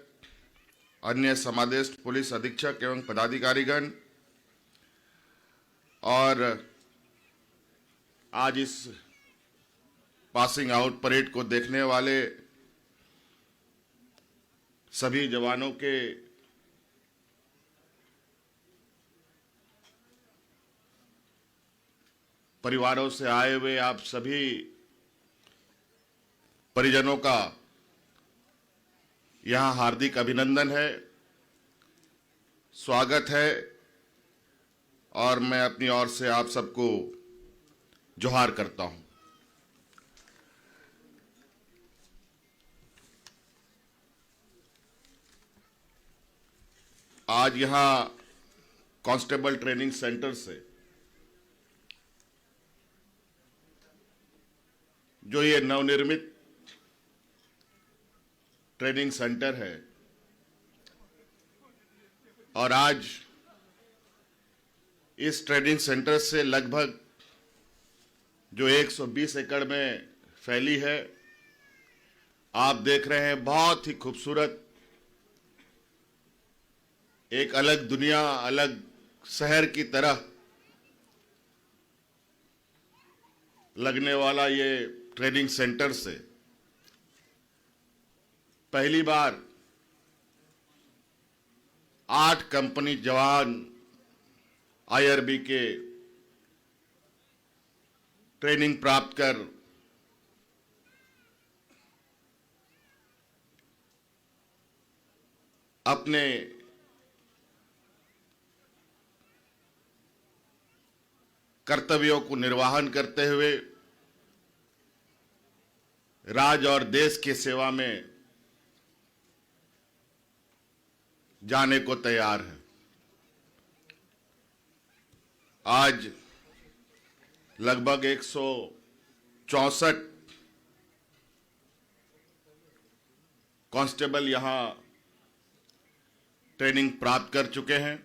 अन्य समादेष्ट पुलिस अधीक्षक एवं पदाधिकारीगण, और आज इस पासिंग आउट परेड को देखने वाले सभी जवानों के परिवारों से आए हुए आप सभी परिजनों का यहां हार्दिक अभिनंदन है, स्वागत है, और मैं अपनी ओर से आप सबको जोहार करता हूं। आज यहां कांस्टेबल ट्रेनिंग सेंटर से जो ये नवनिर्मित ट्रेनिंग सेंटर है, और आज इस ट्रेनिंग सेंटर से लगभग जो 120 एकड़ में फैली है, आप देख रहे हैं बहुत ही खूबसूरत एक अलग दुनिया, अलग शहर की तरह लगने वाला ये ट्रेनिंग सेंटर से पहली बार 8 कंपनी जवान आईआरबी के ट्रेनिंग प्राप्त कर अपने कर्तव्यों को निर्वहन करते हुए राज्य और देश की सेवा में जाने को तैयार है। आज लगभग 164 कांस्टेबल यहां ट्रेनिंग प्राप्त कर चुके हैं।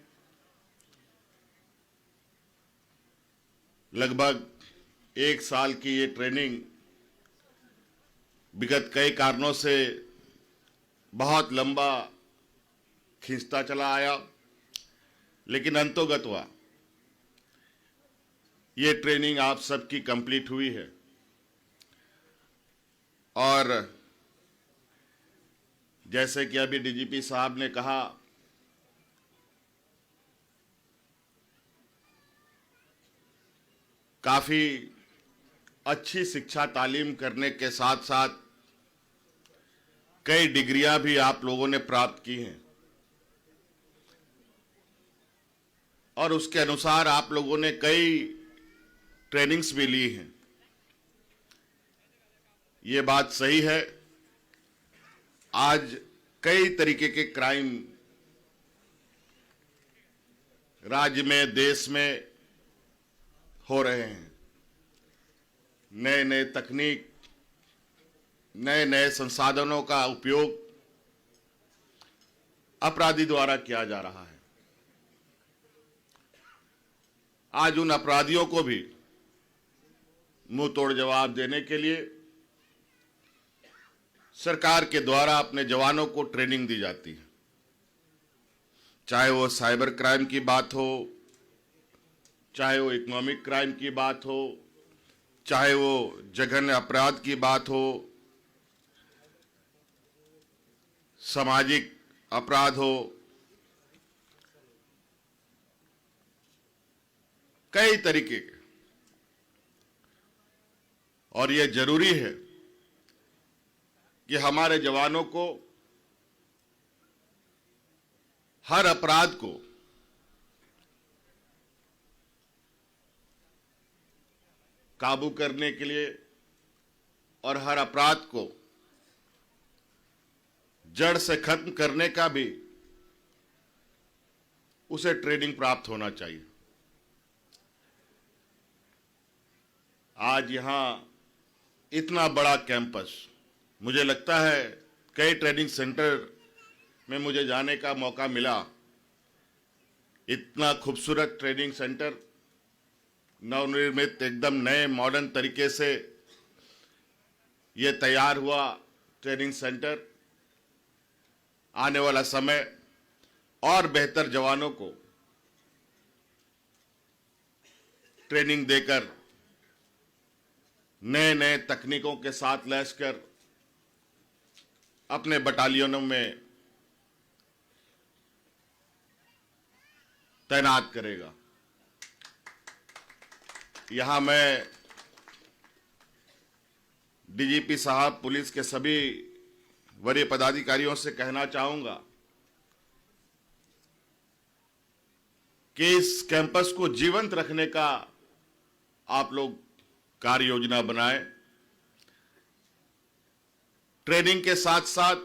लगभग 1 साल की ये ट्रेनिंग विगत कई कारणों से बहुत लंबा खींचता चला आया, लेकिन अंतोगत्वा ये ट्रेनिंग आप सबकी कंप्लीट हुई है और जैसे कि अभी डीजीपी साहब ने कहा, काफी अच्छी शिक्षा तालीम करने के साथ साथ कई डिग्रियां भी आप लोगों ने प्राप्त की हैं और उसके अनुसार आप लोगों ने कई ट्रेनिंग्स भी ली हैं। ये बात सही है, आज कई तरीके के क्राइम राज्य में, देश में हो रहे हैं। नए नए तकनीक, नए नए संसाधनों का उपयोग अपराधी द्वारा किया जा रहा है। आज उन अपराधियों को भी मुंह तोड़ जवाब देने के लिए सरकार के द्वारा अपने जवानों को ट्रेनिंग दी जाती है, चाहे वो साइबर क्राइम की बात हो, चाहे वो इकोनॉमिक क्राइम की बात हो, चाहे वो जघन्य अपराध की बात हो, सामाजिक अपराध हो, कई तरीके के। और यह जरूरी है कि हमारे जवानों को हर अपराध को काबू करने के लिए और हर अपराध को जड़ से खत्म करने का भी उसे ट्रेनिंग प्राप्त होना चाहिए। आज यहां इतना बड़ा कैंपस, मुझे लगता है कई ट्रेनिंग सेंटर में मुझे जाने का मौका मिला। इतना खूबसूरत ट्रेनिंग सेंटर, नवनिर्मित, एकदम नए मॉडर्न तरीके से ये तैयार हुआ ट्रेनिंग सेंटर आने वाला समय और बेहतर जवानों को ट्रेनिंग देकर नए नए तकनीकों के साथ लैस कर अपने बटालियनों में तैनात करेगा। यहां मैं डीजीपी साहब, पुलिस के सभी वरीय पदाधिकारियों से कहना चाहूंगा कि इस कैंपस को जीवंत रखने का आप लोग कार्य योजना बनाएं। ट्रेनिंग के साथ साथ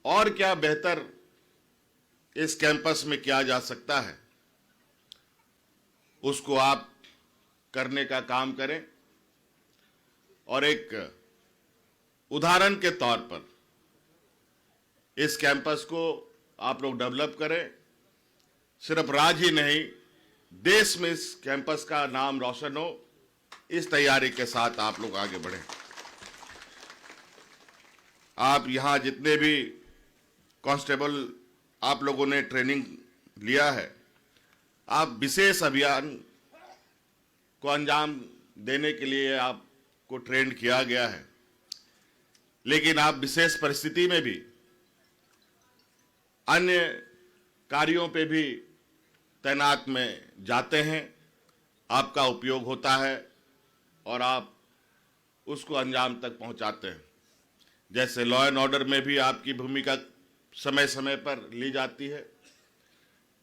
और क्या बेहतर इस कैंपस में किया जा सकता है, उसको आप करने का काम करें। और एक उदाहरण के तौर पर इस कैंपस को आप लोग डेवलप करें। सिर्फ राज्य ही नहीं, देश में इस कैंपस का नाम रोशन हो, इस तैयारी के साथ आप लोग आगे बढ़ें। आप यहां जितने भी कांस्टेबल आप लोगों ने ट्रेनिंग लिया है, आप विशेष अभियान को अंजाम देने के लिए आपको ट्रेन किया गया है, लेकिन आप विशेष परिस्थिति में भी अन्य कार्यों पे भी तैनात में जाते हैं, आपका उपयोग होता है और आप उसको अंजाम तक पहुंचाते हैं। जैसे लॉ एंड ऑर्डर में भी आपकी भूमिका समय समय पर ली जाती है,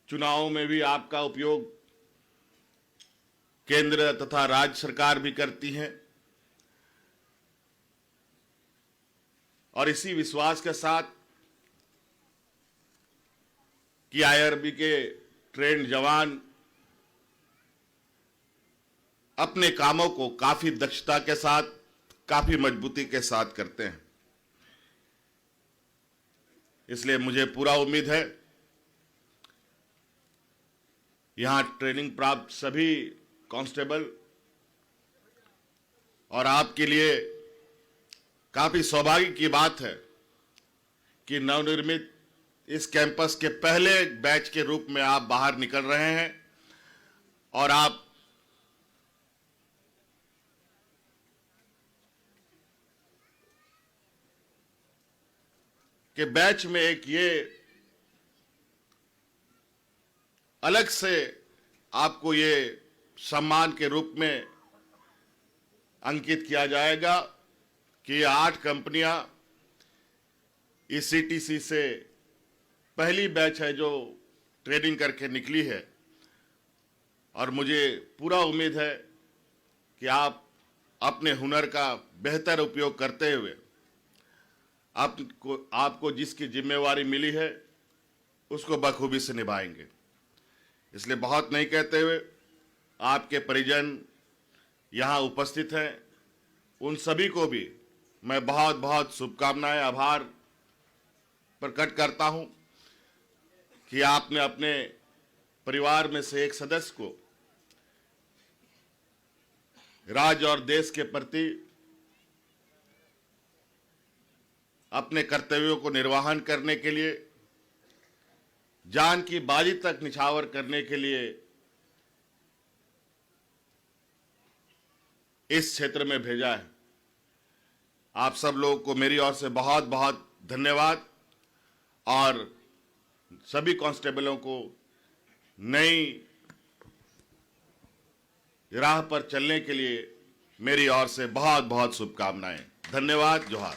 चुनावों में भी आपका उपयोग केंद्र तथा राज्य सरकार भी करती हैं। और इसी विश्वास के साथ कि आईआरबी के ट्रेंड जवान अपने कामों को काफी दक्षता के साथ, काफी मजबूती के साथ करते हैं, इसलिए मुझे पूरा उम्मीद है यहां ट्रेनिंग प्राप्त सभी कांस्टेबल और आपके लिए काफी सौभाग्य की बात है कि नवनिर्मित इस कैंपस के पहले बैच के रूप में आप बाहर निकल रहे हैं और आप के बैच में एक ये अलग से आपको ये सम्मान के रूप में अंकित किया जाएगा कि ये 8 कंपनियां ECTC से पहली बैच है जो ट्रेनिंग करके निकली है और मुझे पूरा उम्मीद है कि आप अपने हुनर का बेहतर उपयोग करते हुए आपको जिसकी जिम्मेवारी मिली है उसको बखूबी से निभाएंगे। इसलिए बहुत नहीं कहते हुए आपके परिजन यहाँ उपस्थित हैं, उन सभी को भी मैं बहुत बहुत शुभकामनाएं आभार प्रकट करता हूं कि आपने अपने परिवार में से एक सदस्य को राज्य और देश के प्रति अपने कर्तव्यों को निर्वहन करने के लिए, जान की बाजी तक निछावर करने के लिए इस क्षेत्र में भेजा है। आप सब लोगों को मेरी ओर से बहुत बहुत धन्यवाद और सभी कांस्टेबलों को नई राह पर चलने के लिए मेरी ओर से बहुत बहुत शुभकामनाएं। धन्यवाद। जोहार।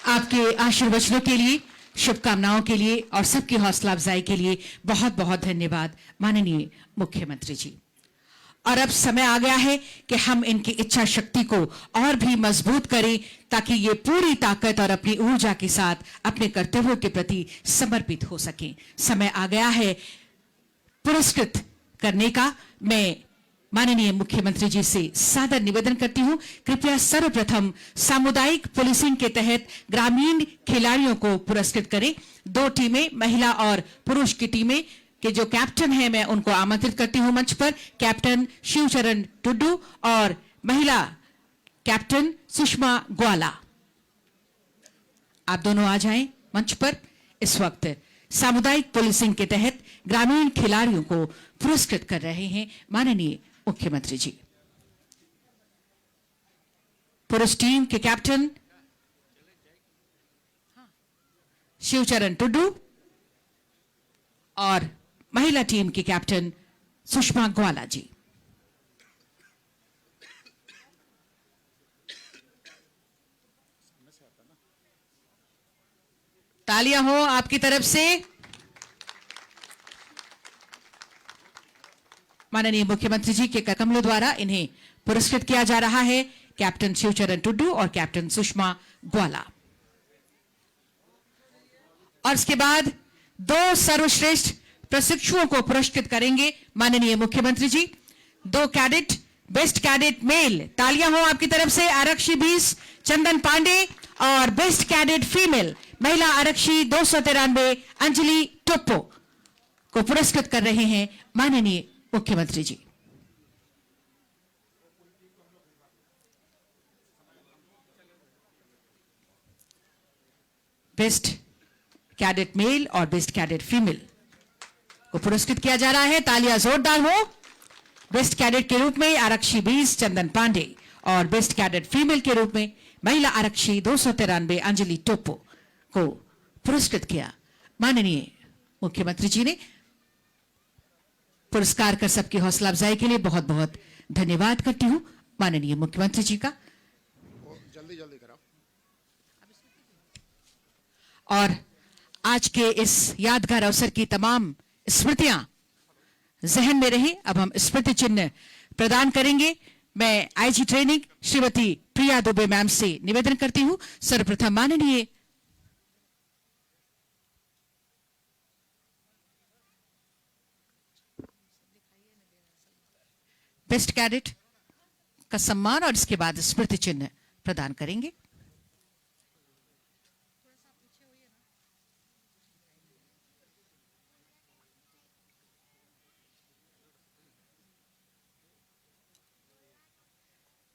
आपके आशीर्वचनों के लिए, शुभकामनाओं के लिए और सबकी हौसला अफजाई के लिए बहुत बहुत धन्यवाद माननीय मुख्यमंत्री जी। और अब समय आ गया है कि हम इनकी इच्छा शक्ति को और भी मजबूत करें ताकि ये पूरी ताकत और अपनी ऊर्जा के साथ अपने कर्तव्यों के प्रति समर्पित हो सकें। समय आ गया है पुरस्कृत करने का। मैं माननीय मुख्यमंत्री जी से सादर निवेदन करती हूं, कृपया सर्वप्रथम सामुदायिक पुलिसिंग के तहत ग्रामीण खिलाड़ियों को पुरस्कृत करें। 2 टीमें, महिला और पुरुष की टीमें के जो कैप्टन है मैं उनको आमंत्रित करती हूं मंच पर। कैप्टन शिवचरण टुड्डू और महिला कैप्टन सुषमा ग्वाला, आप दोनों आ जाएं मंच पर। इस वक्त सामुदायिक पुलिसिंग के तहत ग्रामीण खिलाड़ियों को पुरस्कृत कर रहे हैं माननीय मुख्यमंत्री जी। पुरुष टीम के कैप्टन शिवचरण टुड्डू और महिला टीम की कैप्टन सुषमा ग्वाला जी। तालियां हो आपकी तरफ से। माननीय मुख्यमंत्री जी के कमलों द्वारा इन्हें पुरस्कृत किया जा रहा है, कैप्टन शिवचरण टुड्डू और कैप्टन सुषमा ग्वाला। और इसके बाद 2 सर्वश्रेष्ठ प्रशिक्षुओं को पुरस्कृत करेंगे माननीय मुख्यमंत्री जी। 2 कैडेट, बेस्ट कैडेट मेल, तालियां हो आपकी तरफ से, आरक्षी 20 चंदन पांडे और बेस्ट कैडेट फीमेल महिला आरक्षी 293 अंजलि टोप्पो को पुरस्कृत कर रहे हैं माननीय मुख्यमंत्री जी। बेस्ट कैडेट मेल और बेस्ट कैडेट फीमेल को पुरस्कृत किया जा रहा है। तालियां जोरदार हो। बेस्ट कैडेट के रूप में आरक्षी 20 चंदन पांडे और बेस्ट कैडेट फीमेल के रूप में महिला आरक्षी 293 अंजलि टोप्पो को पुरस्कृत किया। माननीय मुख्यमंत्री जी ने पुरस्कार कर सबकी हौसला अफजाई के लिए बहुत बहुत धन्यवाद करती हूं माननीय मुख्यमंत्री जी का। जल्दी जल्दी कराओ। और आज के इस यादगार अवसर की तमाम स्मृतियां जहन में रहे। अब हम स्मृति चिन्ह प्रदान करेंगे। मैं आईजी ट्रेनिंग श्रीमती प्रिया दुबे मैम से निवेदन करती हूं, सर्वप्रथम माननीय बेस्ट कैडेट का सम्मान और इसके बाद स्मृति चिन्ह प्रदान करेंगे।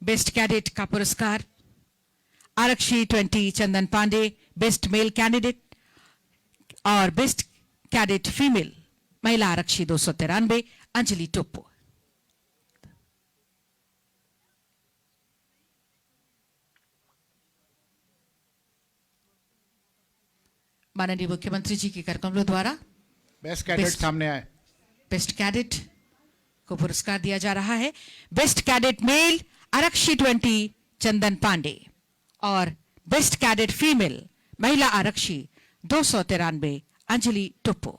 बेस्ट कैडेट का पुरस्कार आरक्षी 20 चंदन पांडे, बेस्ट मेल कैंडिडेट और बेस्ट कैडेट फीमेल महिला आरक्षी 293 अंजलि टोप्पो। माननीय मुख्यमंत्री जी के कार्यक्रमों द्वारा बेस्ट कैडेट सामने आए। बेस्ट कैडेट को पुरस्कार दिया जा रहा है। बेस्ट कैडेट मेल आरक्षी 20 चंदन पांडे और बेस्ट कैडेट फीमेल महिला आरक्षी 293 अंजलि टोप्पो।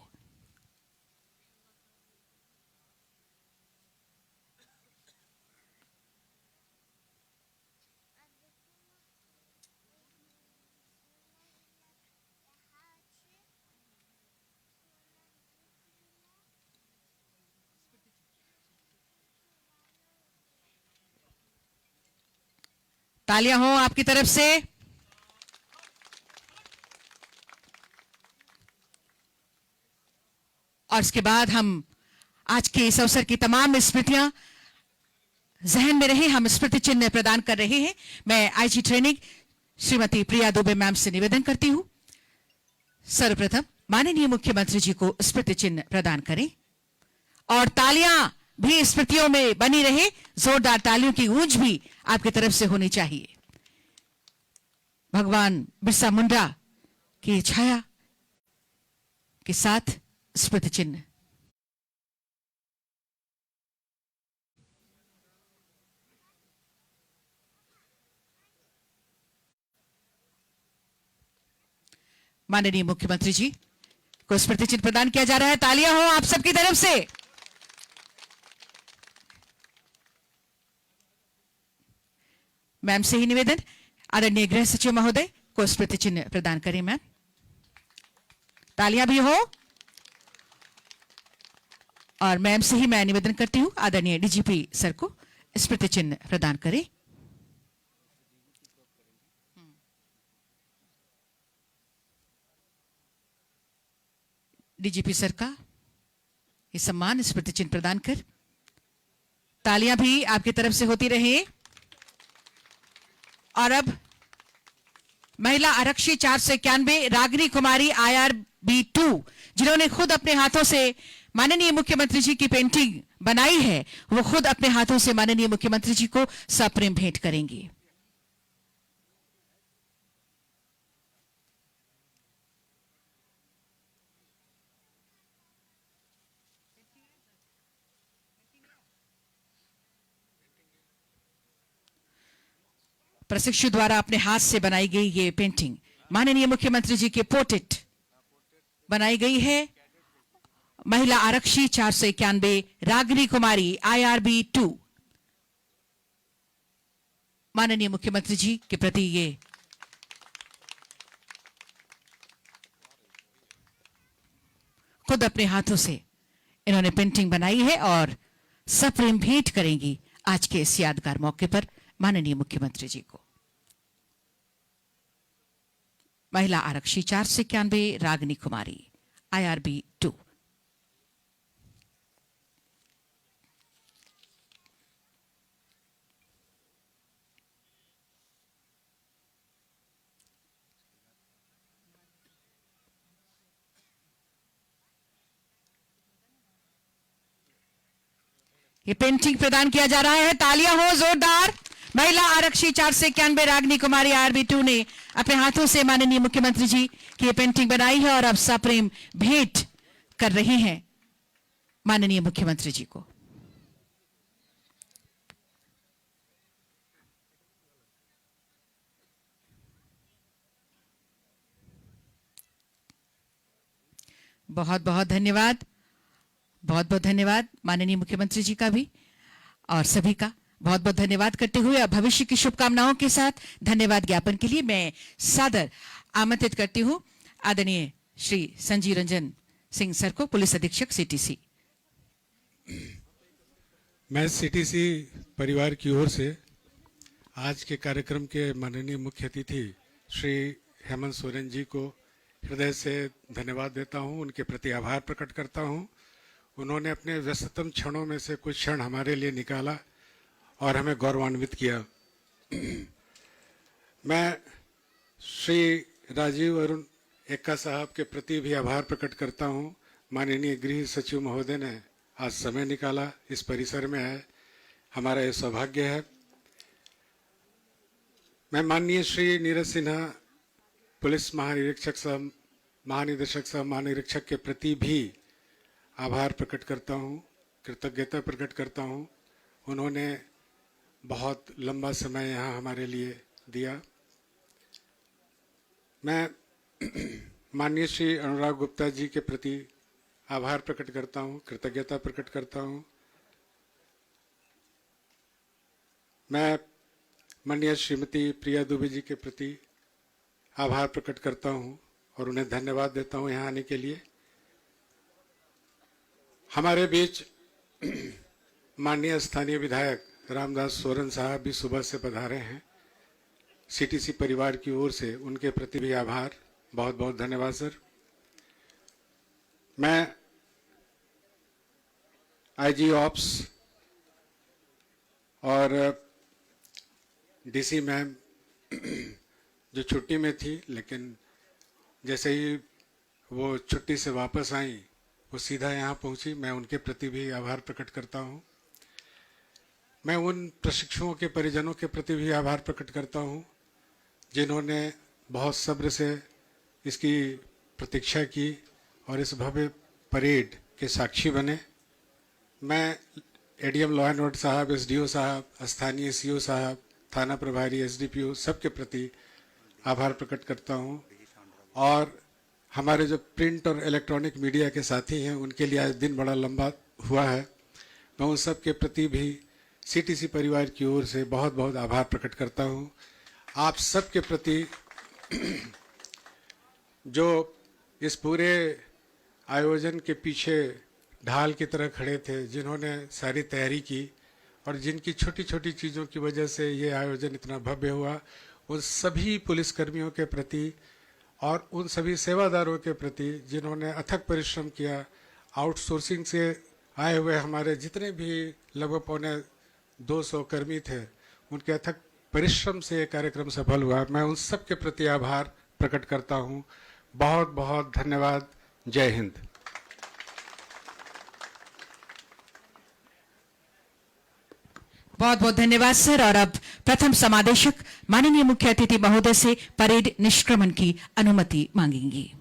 तालियां हो आपकी तरफ से। और इसके बाद हम आज के इस अवसर की तमाम स्मृतियां जहन में रहे, हम स्मृति चिन्ह प्रदान कर रहे हैं। मैं आईजी ट्रेनिंग श्रीमती प्रिया दुबे मैम से निवेदन करती हूं, सर्वप्रथम माननीय मुख्यमंत्री जी को स्मृति चिन्ह प्रदान करें और तालियां भी स्मृतियों में बनी रहे। जोरदार तालियों की गूंज भी आपकी तरफ से होनी चाहिए। भगवान बिरसा मुंडा की छाया के साथ स्मृति चिन्ह। माननीय मुख्यमंत्री जी को स्मृति चिन्ह प्रदान किया जा रहा है। तालियां हो आप सबकी तरफ से। मैम से ही निवेदन, आदरणीय गृह सचिव महोदय को स्मृति चिन्ह प्रदान करें। मैम तालियां भी हो। और मैम से ही मैं निवेदन करती हूं, आदरणीय डीजीपी सर को स्मृति चिन्ह प्रदान करें। डीजीपी सर का ये सम्मान स्मृति चिन्ह प्रदान कर तालियां भी आपकी तरफ से होती रहे। और अब महिला आरक्षी 491 रागिनी कुमारी IRB 2 जिन्होंने खुद अपने हाथों से माननीय मुख्यमंत्री जी की पेंटिंग बनाई है, वो खुद अपने हाथों से माननीय मुख्यमंत्री जी को सप्रेम भेंट करेंगी। प्रशिक्षु द्वारा अपने हाथ से बनाई गई ये पेंटिंग माननीय मुख्यमंत्री जी के पोर्ट्रेट बनाई गई है। महिला आरक्षी 491 रागिनी कुमारी IRB 2 माननीय मुख्यमंत्री जी के प्रति ये खुद अपने हाथों से इन्होंने पेंटिंग बनाई है और सप्रेम भेंट करेंगी आज के इस यादगार मौके पर माननीय मुख्यमंत्री जी को। महिला आरक्षी 491 रागिनी कुमारी IRB 2। ये पेंटिंग प्रदान किया जा रहा है। तालियां हो जोरदार। महिला आरक्षी 491 रागिनी कुमारी IRB 2 ने अपने हाथों से माननीय मुख्यमंत्री जी की ये पेंटिंग बनाई है और अब सप्रेम भेंट कर रहे हैं माननीय मुख्यमंत्री जी को। बहुत बहुत धन्यवाद, बहुत बहुत धन्यवाद माननीय मुख्यमंत्री जी का भी और सभी का बहुत बहुत धन्यवाद करते हुए अब भविष्य की शुभकामनाओं के साथ धन्यवाद ज्ञापन के लिए मैं सादर आमंत्रित करती हूं आदरणीय श्री संजीव रंजन सिंह सर को, पुलिस अधीक्षक CTC। मैं CTC परिवार की ओर से आज के कार्यक्रम के माननीय मुख्य अतिथि श्री हेमंत सोरेन जी को हृदय से धन्यवाद देता हूं, उनके प्रति आभार प्रकट करता हूं। उन्होंने अपने व्यस्ततम क्षणों में से कुछ क्षण हमारे लिए निकाला और हमें गौरवान्वित किया। मैं श्री राजीव अरुण एक्का साहब के प्रति भी आभार प्रकट करता हूं। माननीय गृह सचिव महोदय ने आज समय निकाला, इस परिसर में है, हमारा यह सौभाग्य है। मैं माननीय श्री नीरज सिन्हा पुलिस महानिरीक्षक साहब, महानिदेशक साहब, महानिरीक्षक के प्रति भी आभार प्रकट करता हूं, कृतज्ञता प्रकट करता हूं। उन्होंने बहुत लंबा समय यहाँ हमारे लिए दिया। मैं माननीय श्री अनुराग गुप्ता जी के प्रति आभार प्रकट करता हूं, कृतज्ञता प्रकट करता हूं। मैं माननीय श्रीमती प्रिया दुबे जी के प्रति आभार प्रकट करता हूं और उन्हें धन्यवाद देता हूं यहाँ आने के लिए। हमारे बीच माननीय स्थानीय विधायक रामदास सोरेन साहब भी सुबह से पधारे हैं। सीटीसी परिवार की ओर से उनके प्रति भी आभार, बहुत बहुत धन्यवाद सर। मैं आईजी ऑप्स और डीसी मैम जो छुट्टी में थी, लेकिन जैसे ही वो छुट्टी से वापस आई वो सीधा यहाँ पहुंची, मैं उनके प्रति भी आभार प्रकट करता हूं। मैं उन प्रशिक्षुओं के परिजनों के प्रति भी आभार प्रकट करता हूं जिन्होंने बहुत सब्र से इसकी प्रतीक्षा की और इस भव्य परेड के साक्षी बने। मैं एडीएम लॉ एंड ऑर्डर साहब, एसडीओ साहब, स्थानीय सीओ साहब, थाना प्रभारी, एसडीपीओ सबके प्रति आभार प्रकट करता हूं और हमारे जो प्रिंट और इलेक्ट्रॉनिक मीडिया के साथी हैं उनके लिए आज दिन बड़ा लंबा हुआ है। मैं उन सब के प्रति भी सीटीसी परिवार की ओर से बहुत बहुत आभार प्रकट करता हूं। आप सब के प्रति जो इस पूरे आयोजन के पीछे ढाल की तरह खड़े थे, जिन्होंने सारी तैयारी की और जिनकी छोटी छोटी चीज़ों की वजह से ये आयोजन इतना भव्य हुआ, उन सभी पुलिसकर्मियों के प्रति और उन सभी सेवादारों के प्रति जिन्होंने अथक परिश्रम किया। आउटसोर्सिंग से आए हुए हमारे जितने भी लगभग 250 कर्मी थे, उनके अथक परिश्रम से ये कार्यक्रम सफल हुआ। मैं उन सब के प्रति आभार प्रकट करता हूँ। बहुत बहुत धन्यवाद। जय हिंद। बहुत बहुत धन्यवाद सर। और अब प्रथम समादेशक माननीय मुख्य अतिथि महोदय से परेड निष्क्रमण की अनुमति मांगेंगी।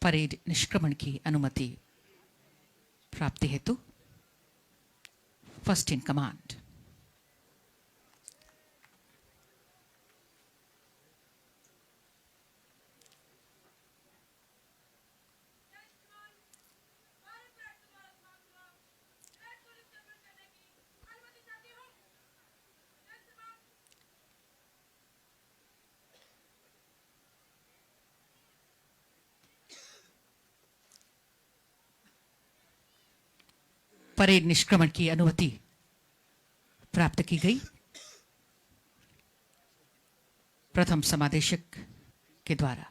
परेड निष्क्रमण की अनुमति प्राप्ति हेतु फर्स्ट इन कमांड परेड निष्क्रमण की अनुमति प्राप्त की गई। प्रथम समादेशक के द्वारा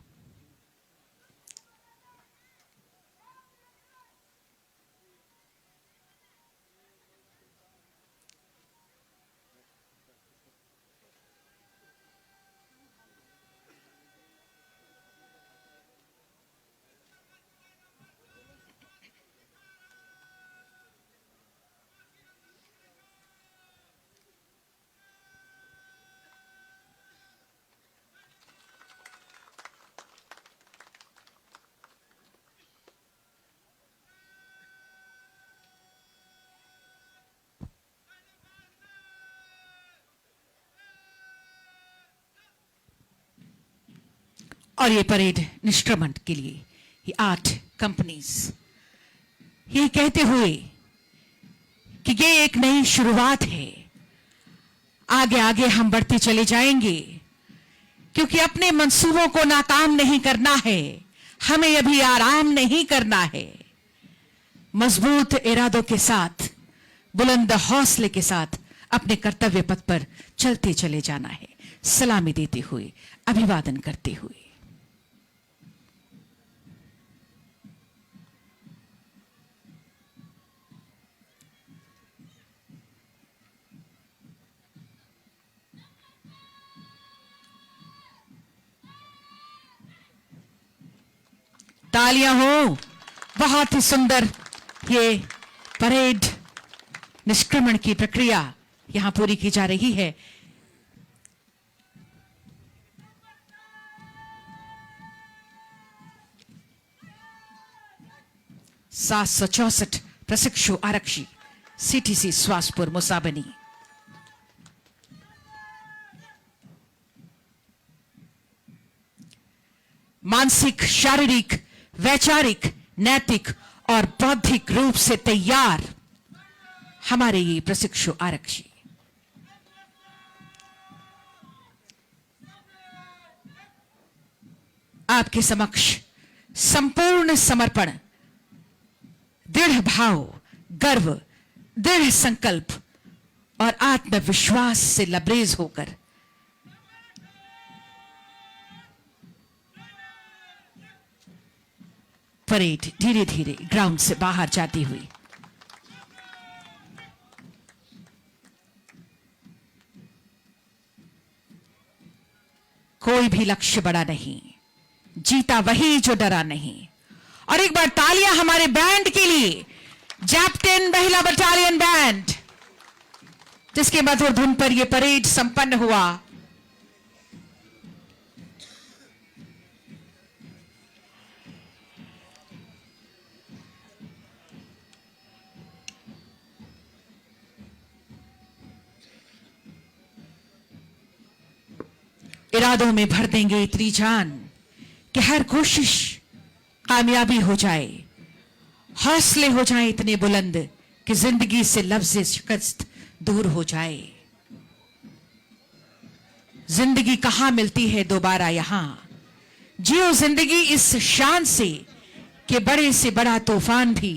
और ये परेड निष्क्रमण के लिए ये 8 कंपनीज ये कहते हुए कि ये एक नई शुरुआत है, आगे आगे हम बढ़ते चले जाएंगे, क्योंकि अपने मंसूबों को नाकाम नहीं करना है, हमें अभी आराम नहीं करना है। मजबूत इरादों के साथ, बुलंद हौसले के साथ अपने कर्तव्य पथ पर चलते चले जाना है, सलामी देते हुए, अभिवादन करते हुए। तालियां हो। बहुत ही सुंदर ये परेड निष्क्रमण की प्रक्रिया यहां पूरी की जा रही है। सात 764 प्रशिक्षु आरक्षी सीटीसी स्वासपुर मुसाबनी। मानसिक, शारीरिक, वैचारिक, नैतिक और बौद्धिक रूप से तैयार हमारे ये प्रशिक्षु आरक्षी। आपके समक्ष संपूर्ण समर्पण, दृढ़ भाव, गर्व, दृढ़ संकल्प और आत्मविश्वास से लबरेज होकर परेड धीरे धीरे ग्राउंड से बाहर जाती हुई। कोई भी लक्ष्य बड़ा नहीं, जीता वही जो डरा नहीं। और एक बार तालियां हमारे बैंड के लिए, जैप-10 महिला बटालियन बैंड, जिसके मधुर धुन पर यह परेड संपन्न हुआ। इरादों में भर देंगे इतनी जान कि हर कोशिश कामयाबी हो जाए, हौसले हो जाए इतने बुलंद कि जिंदगी से लफ्ज़े शिकस्त दूर हो जाए। जिंदगी कहां मिलती है दोबारा यहां, जियो जिंदगी इस शान से कि बड़े से बड़ा तूफान भी